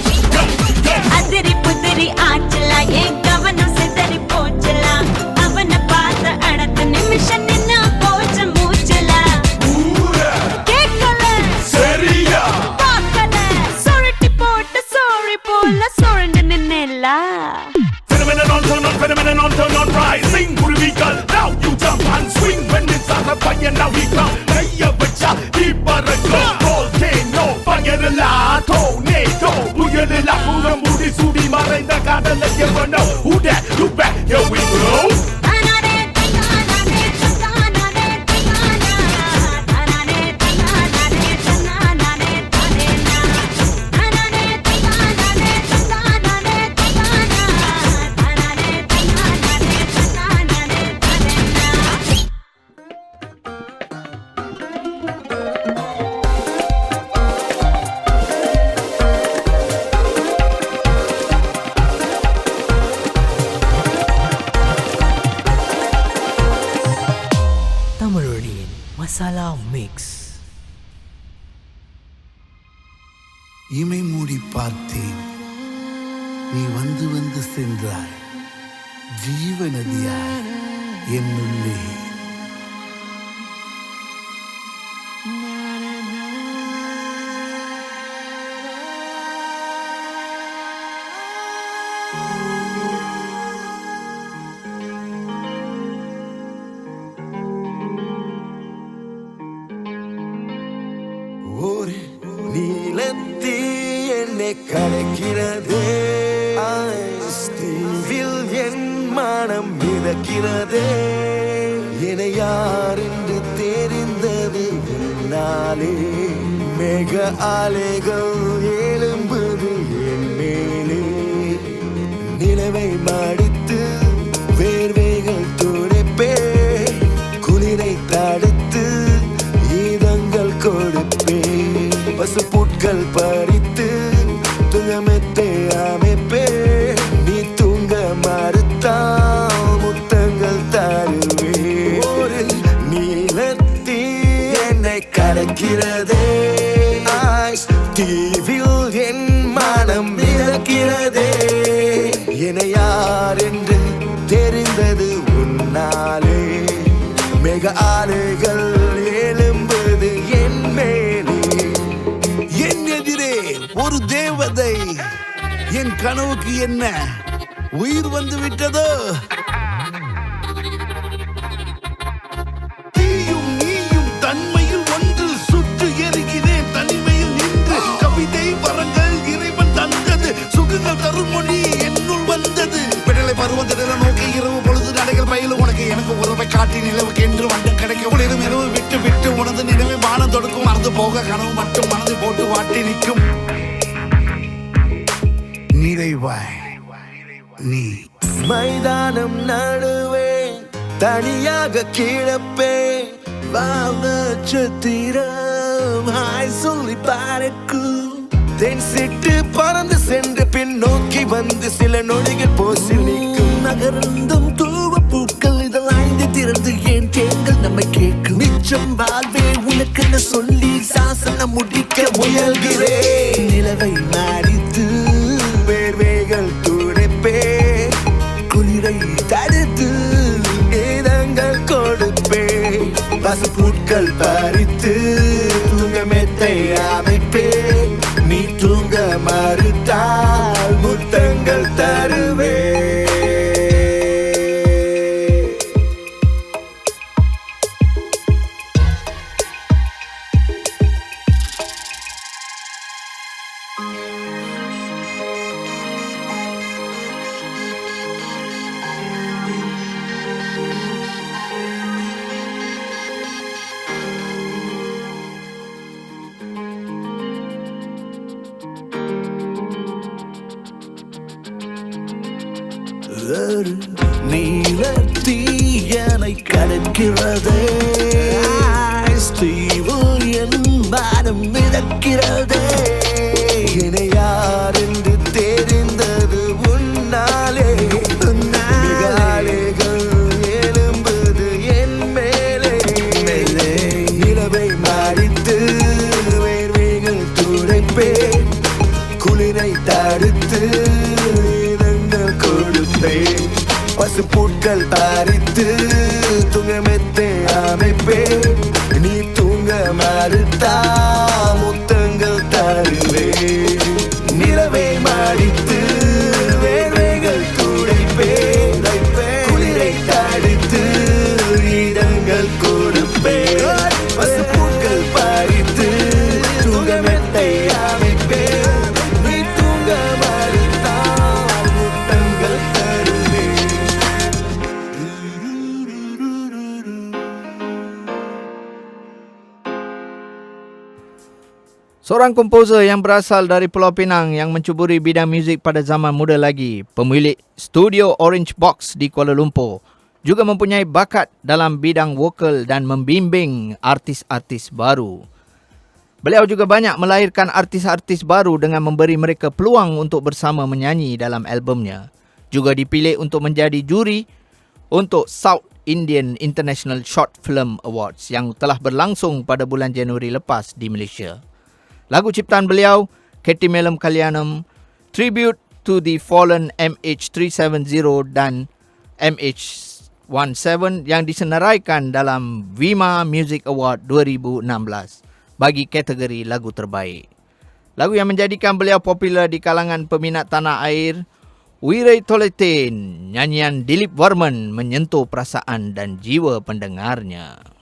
go. அதிரி புதிரி ஆச்சலா ஏன் கவனம் சிதறி போச்சலா அவனை பார்த்த அடுத்த நிமிஷம் நின்னா போச்ச மூச்சலா கேட்கல சரியா பார்க்கல சுருட்டி போட்டு சோரி போல சுரண்டு நின்னேலா Phenomenon, turn on, rising குருவிகள். Now you jump and swing when it's on a fire, now we come. கைய வச்சா நீ பறக்கும். Volcano, fire la, tornado, புயலில் அப்புறம் மூடி சுடி மறைந்த காதலை எவனோ. Who that? You back, here we go. இமை மூடி பார்த்தேன், நீ வந்து வந்து சென்றாய், ஜீவநதியாய் என்னுள்ளே. ஒரு நீலத்தீ என்னை கலைக்கிறதே, ஸ்டீவில் என் மனம் மிதக்கிறதே. என்னை யார் என்று தெரிந்தது உன்னாலே. மேக அலைகள் எழும்புது என் மேலே. நிலவை மடித்து வேர்வைகள் துடைப்பே, குளிரை தடுத்து இதங்கள் கொடுப்பே. பசுப்புட்கள் பறித்து துங்கமெத்தை அமைப்பே. நீ தூங்க மறுத்தால் முத்தங்கள் தருவே. ஒரு நீலத்தீ என்னை கலக்கிறதே, தீவில் என் மனம் மிதக்கிறதே. என்னை யார் என்று தெரிந்தது உன்னாலே. மேக அலைகள் எழும்புது என் மேலே. என் எதிரே ஒரு தேவதை, என் கனவுக்கு என்ன உயிர் வந்து விட்டதோ? தீயும் நீயும் தன்மையில் ஒன்று, சுட்டு எரிகிறேன் தனிமையில் நின்று. கவிதை வரங்கள் இறைவன் தந்தது, சுகங்கள் தரும் மொழி என்னுள் வந்தது. விடலை பருவத்தில நோக்கி இரவு பொழுது நடைகள் பயிலும் உனக்கு எனக்கு உறவை காட்டி நிலவுக்கு என்று வந்து கிடைக்க உளிரும் இரவு விட்டு விட்டு உனது நினைவை வானம் தொடுக்கும். மறந்து போக கனவு மட்டும் மனதை போட்டு வாட்டி நிற்கும். நிறைவாய் நீ மைதானம் நடுவே தனியாக கிடப்பேன். நட்சத்திரம் ஹாய் சொல்லி பறக்கும். தென் சிட்டு பறந்து சென்று பின் நோக்கி வந்து சில நொடிகள் போசில் நிற்கும். நகர்ந்தும் தூவ பூக்கள் இதழ் ஐந்து திறந்து ஏன் தேங்கள் நம்மை கேட்கும். மிச்சம் வாழ்வே உனக்கென்ன சொல்லி சாசனம் முடிக்க முயல்கிறேன். நிலவை மாறித்து வேர்வைகள் துடைப்பே, குளிரை தடுத்து இதங்கள் கொடுப்பே. பசுப்புட்கள் பறித்து தூங்கமெத்தை அமைப்பே. நீ தூங்க மறுத்தால் முத்தங்கள் தருவே. நீலத்தீ என்னை கடக்கிறதே, ஸ்டீவில் என் மனம் மிதக்கிறதே. என்னை யார் என்று தெரிந்தது உன்னாலே. மிக அலைகள் எழும்புது என் மேலே. நிலவை மடித்து வேர்வைகள் துடைப்பே, குளிரை தடுத்து இதங்கள் கொடுப்பே. பசுப்புட்கள் பறித்து துங்கமெத்தை அமைப்பே. நீ தூங்க மறுத்தா முத்தங்கள் தருவே. நிலவை மடித்து வேர்வைகள் துடைப்பே, குளிரை தடுத்து இதங்கள் கொடுப்பே. பசுப்புட்கள் பறித்து துங்கமெத்தை அமைப்பே. நீ தூங்க மறுத்தா முத்தங்கள் தருவே. Seorang komposer yang berasal dari Pulau Pinang yang mencuburi bidang muzik pada zaman muda lagi, pemilik studio Orange Box di Kuala Lumpur, juga mempunyai bakat dalam bidang vokal dan membimbing artis-artis baru. Beliau juga banyak melahirkan artis-artis baru dengan memberi mereka peluang untuk bersama menyanyi dalam albumnya. Juga dipilih untuk menjadi juri untuk South Indian International Short Film Awards yang telah berlangsung pada bulan Januari lepas di Malaysia. Lagu ciptaan beliau, Kettimelam Kalyanam, Tribute to the Fallen MH370 dan MH17 yang disenaraikan dalam Vima Music Award 2016 bagi kategori lagu terbaik. Lagu yang menjadikan beliau popular di kalangan peminat tanah air, Wirai Toletin, nyanyian Dilip Varman menyentuh perasaan dan jiwa pendengarnya.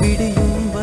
விடியும்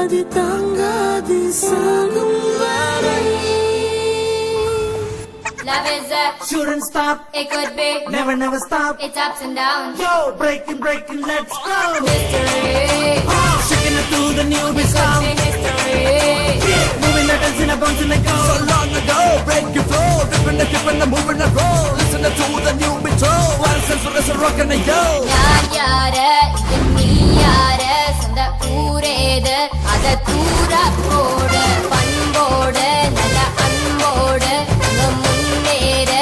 di tangga di sanubari. Love is a Shouldn't stop, it could be never stop. it's ups and downs. Yo, breaking, let's go. Mystery. Shaking it to the new beat Could sound. be history. Moving the dance in a bounce and a go. So long ago, break your flow, dipping the moving and roll. Listen to the new beat roll. One sense for us rock and a yo. ഞാൻ യാര് ഇത് നീ യാര് സ്വന്ത ഊരേത് അത് തൂരപ്പോട് പண்போடு நல்ல அன்போடு முன்னேறு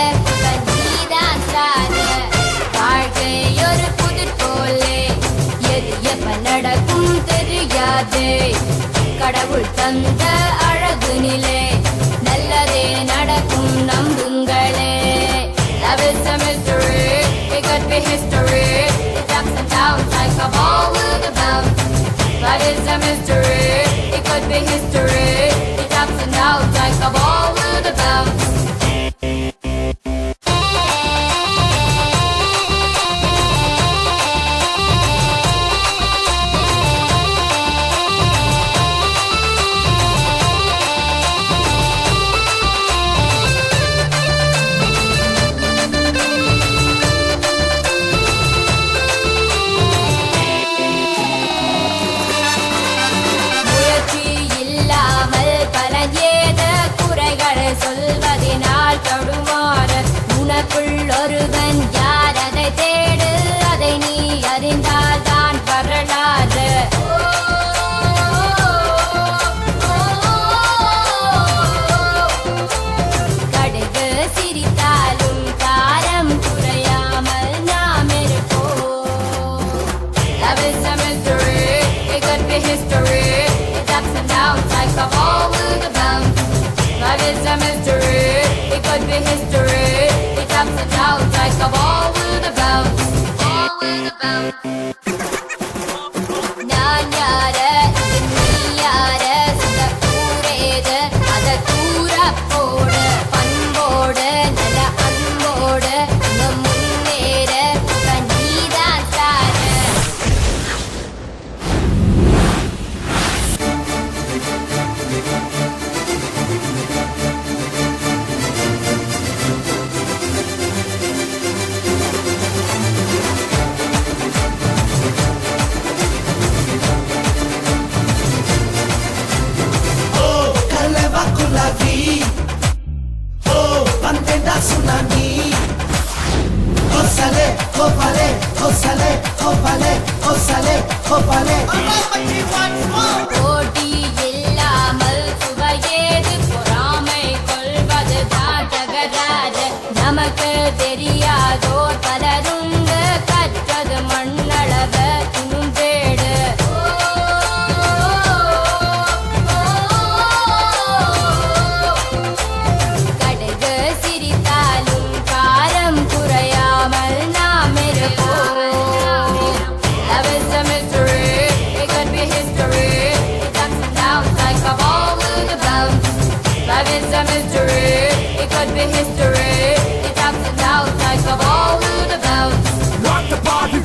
நீதான் சாரு வாழ்க்கை ஒரு புதிர் போலே எது எப்ப நடக்கும் தெரியாது கடவுள் தந்த அழகு நிலை நல்லதே நடக்கும் நம்புங்களே Love is a mystery, it could be history. It's ups and downs like a ball with a bounce. Love is a mystery, it could be history. It's ups and downs like a ball with a bounce. முயற்சி இல்லாமல் பலன் ஏது குறைகள் சொல்வதினால் தடுமாறு உனக்குள் ஒருவன் யார் அதை தேடு அதை நீ அறிந்தால் தான் வரலாறு கடுகு சிரித்தாலும் காரம் குறையாமல் நாம் இருப்போம் Love is a mystery, it could be history. It's ups and downs like a ball with a bounce. Love is a mystery, it could be history. It's ups and downs like a ball with a bounce. Ball with a bounce. நான் யாரு இது நீ யாரு சொந்த ஊரேது அத தூரப்போடு பண்போடு நல்ல அன்போடு முன்னேறு நீதான் sir Oh, caleva con la vie. Oh, pantenda tsunami. Oh sale, oh vale, oh sale, oh vale, oh sale, oh vale. போட்டி இல்லாமல் சுவையேது பொறாமை கொள்வது தகராறு நமக்கு தெரியாதோர் பலருண்டு கற்றது மண்ணளவு தும்பேடு கடுகு சிரித்தாலும் காரம் குறையாமல் நாம் இருப்போம் Love is a mystery, it could be history. It's ups and downs like a ball with a bounce. Love is a mystery, it could be history. It's ups and downs like a ball with a bounce. Rock the party,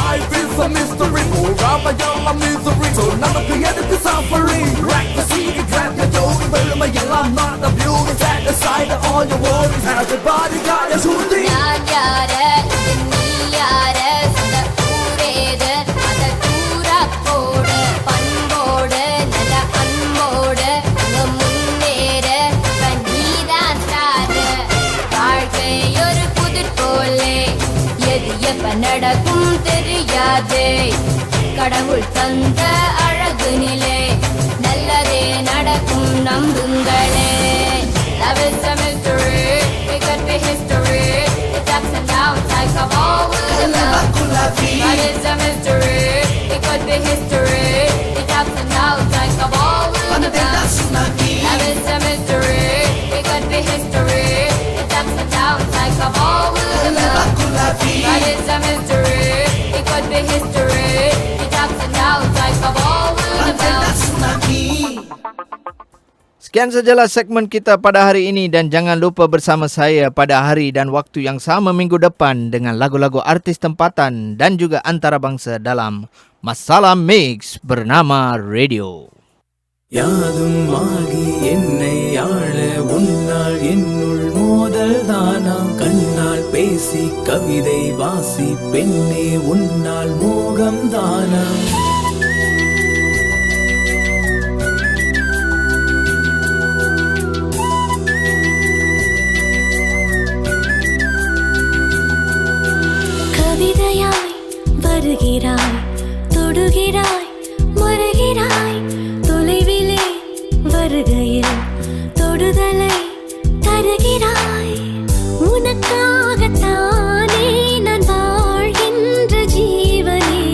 life is a mystery. Oh, Rama, you're a misery. So now the creative is suffering. Rack the city, grab your dough, build my yellow, not the beauty. Set aside all your worries. Everybody got a shooting. ഞാൻ യാര് ഇത് നീ യാര് സ്വന്ത ഊരേത് അത തൂരപ്പോട് പண்போடு நல்ல அன்போடு முன்னேறு நீதான் சாரு வாழ்க்கை ஒரு புதிர் போலே எது எப்ப நடக்கும் தெரியாது கடவுள் தந்த அழகு நிலை நல்லதே நடக்கும் நம்புங்களே Love is a mystery, it could be history. It's ups and downs like a ball with a bounce. Love is a mystery, it could be history. It's ups and downs like a ball with a bounce. Love is a mystery, it could be history. It's ups and downs like a ball with a bounce. Love is a mystery, it could be history. It's ups and downs like a ball with a bounce. Sekian sajalah segmen kita pada hari ini dan jangan lupa bersama saya pada hari dan waktu yang sama minggu depan dengan lagu-lagu artis tempatan dan juga antarabangsa dalam Masalah Mix bernama Radio. யாதும் ஆகி என்னை ஆள உன்னால் என்னுள் மோதல் தானா கண்ணால் பேசி கவிதை வாசி பெண்ணே உன்னால் மோகம் தானா கவிதையாய் வருகிறாய் தொடுகிறாய் மறைகிறாய் தொலைவிலே வருகையில் தொடுதலை தருகிறாய் உனக்காகத்தானே நான் வாழ்கின்ற ஜீவனே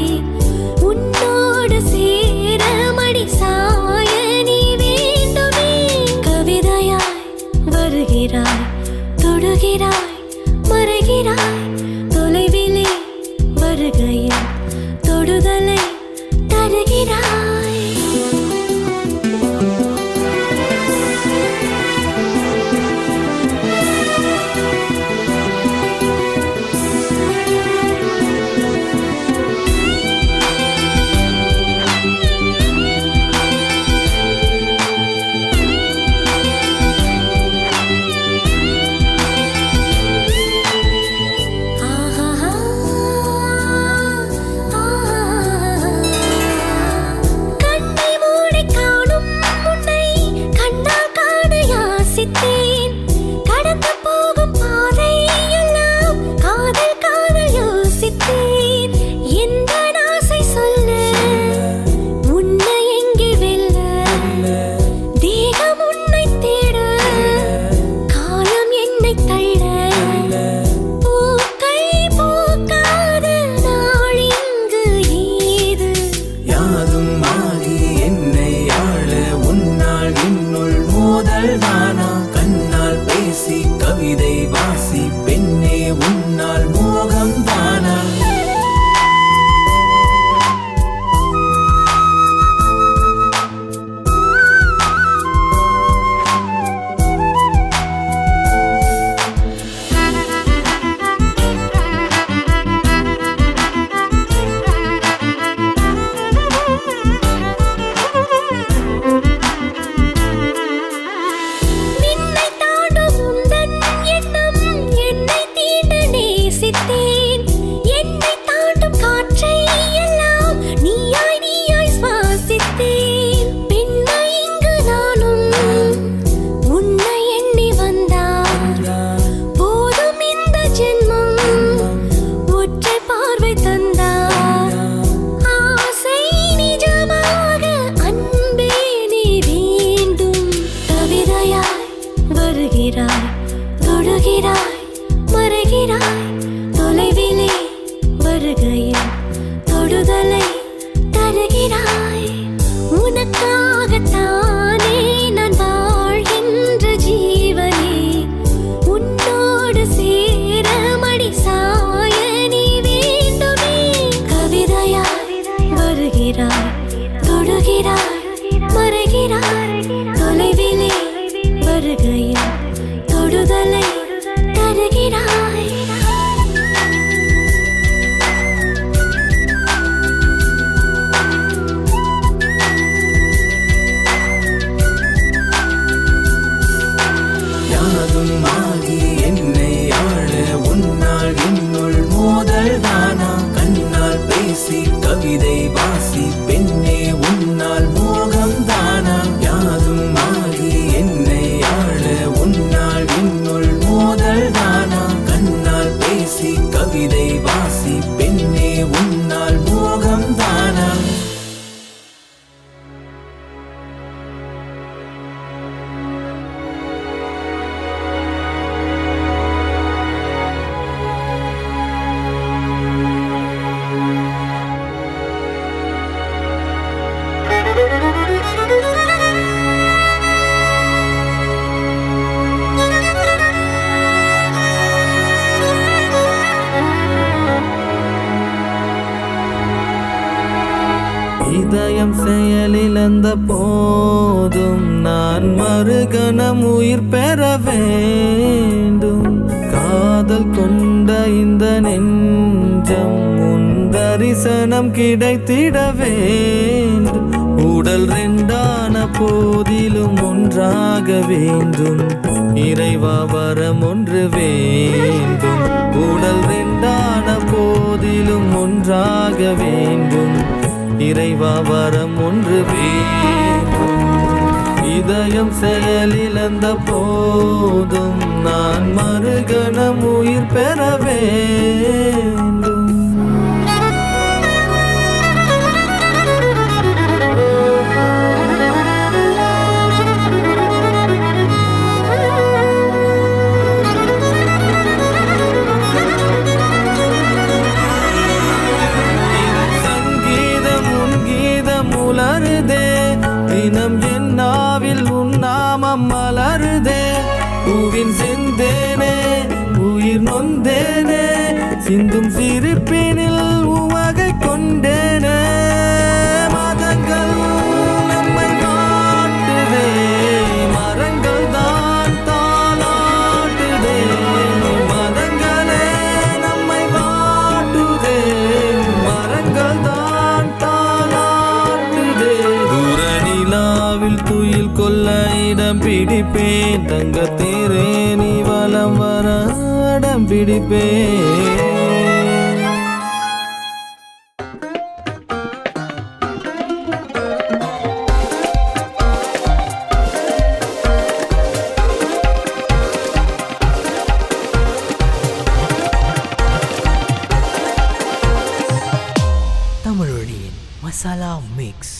உன்னோடு சேர மடி சாய நீ வேண்டுமே கவிதையாய் வருகிறாய் தொடுகிறாய் மறைகிறாய் தொலைவிலே வருகையில் தொடுதலை தருகிறாய் கடந்து போகும் பாதை எல்லாம் காதல் காதல் யோசித்தேன் எந்த ஆசை சொல்ல உன்னை எங்கே வெல்ல தேகம் உன்னை தேட காலம் என்னை தள்ள பூக்கள் பூக்காத நாள் இங்கு ஏது யாதும் ஆகி என்னை ஆள உன்னால் என்னுள் மோதல் தானா கண்ணால் பேசி கவிதை வாசி பெண்ணே உன்னால் மோகம் தானா விண்ணை தாண்டும் உந்தன் எண்ணம் என்னை தீண்ட நேசித்தேன் என்னை தாண்டும் காற்றை எல்லாம் நீயாய் நீயாய் சுவாசித்தேன் பெண்ணை இங்கு நானும் உன்னை எண்ணி வந்தார் போதும் இந்த ஜென்மம் ஒற்றை பார்வை தந்தார் ஆசை நிஜமாக அன்பே நீ வேண்டும் கவிதையாய் வருகிறாய் தொடுகிறாய் மறைகிறாய் தொலைவிலே வருகையில் தொடுதலை தருகிறாய் உனக்காகத்தானே நான் வாழ்கின்ற ஜீவனே உன்னோடு சேர மடி சாய நீ வேண்டுமே கவிதையாய் வருகிறாய் தொடுகிறாய் மறைகிறாய் தொலைவிலே வருகையில் தொடுதலை தருகிறாய் யாதும் ஆகி என்னை ஆள உன்னால் என்னுள் மோதல் தானா கண்ணால் பேசி கவிதை வாசி பெண்ணே உன்னால் மோகம் தானா யாதும் ஆகி என்னை ஆள உன்னால் என்னுள் மோதல் தானா கண்ணால் பேசி கவிதை வாசி பெண்ணே உன்னால் மோகம் தானா இதயம் செயலிழந்த போதும் நான் மறுகணம் உயிர் பெற வேண்டும் காதல் கொண்ட இந்த நெஞ்சம் உந்த தரிசனம் கிடைத்திட வேண்டும். உடல் ரெண்டான போதிலும் ஒன்றாக வேண்டும். இறைவா வரம் ஒன்று வேண்டும். உடல் ரெண்டான போதிலும் ஒன்றாக வேண்டும். இறைவா வரம் ஒன்று வேண்டும். இதயம் செயலிழந்த போதும் நான் மறுகணம் உயிர் பெற வேண்டும். சங்கீதம் உன் கீதம் உலருதே. தினம் என் நாவில் உன் நாமம் மலருதே. பூவின் செந்தேனே உயிர் நொந்தேனே. சிந்தும் சிரிப்பினில் உவகை கொண்டேனே. மதங்கள் நம்மை வாட்டுதே. மரங்கள் தான் தாளாட்டுதே. மதங்களே நம்மை வாட்டுதே. மரங்கள் தான் தாளாட்டுதே. தூர நிலாவில் துயில் கொள்ள இடம் பிடிப்பேன். தங்கத்தேரே நீ வலம் வர இடம் பிடிப்பேன். தமிழொலியின் மசாலா மிக்ஸ்.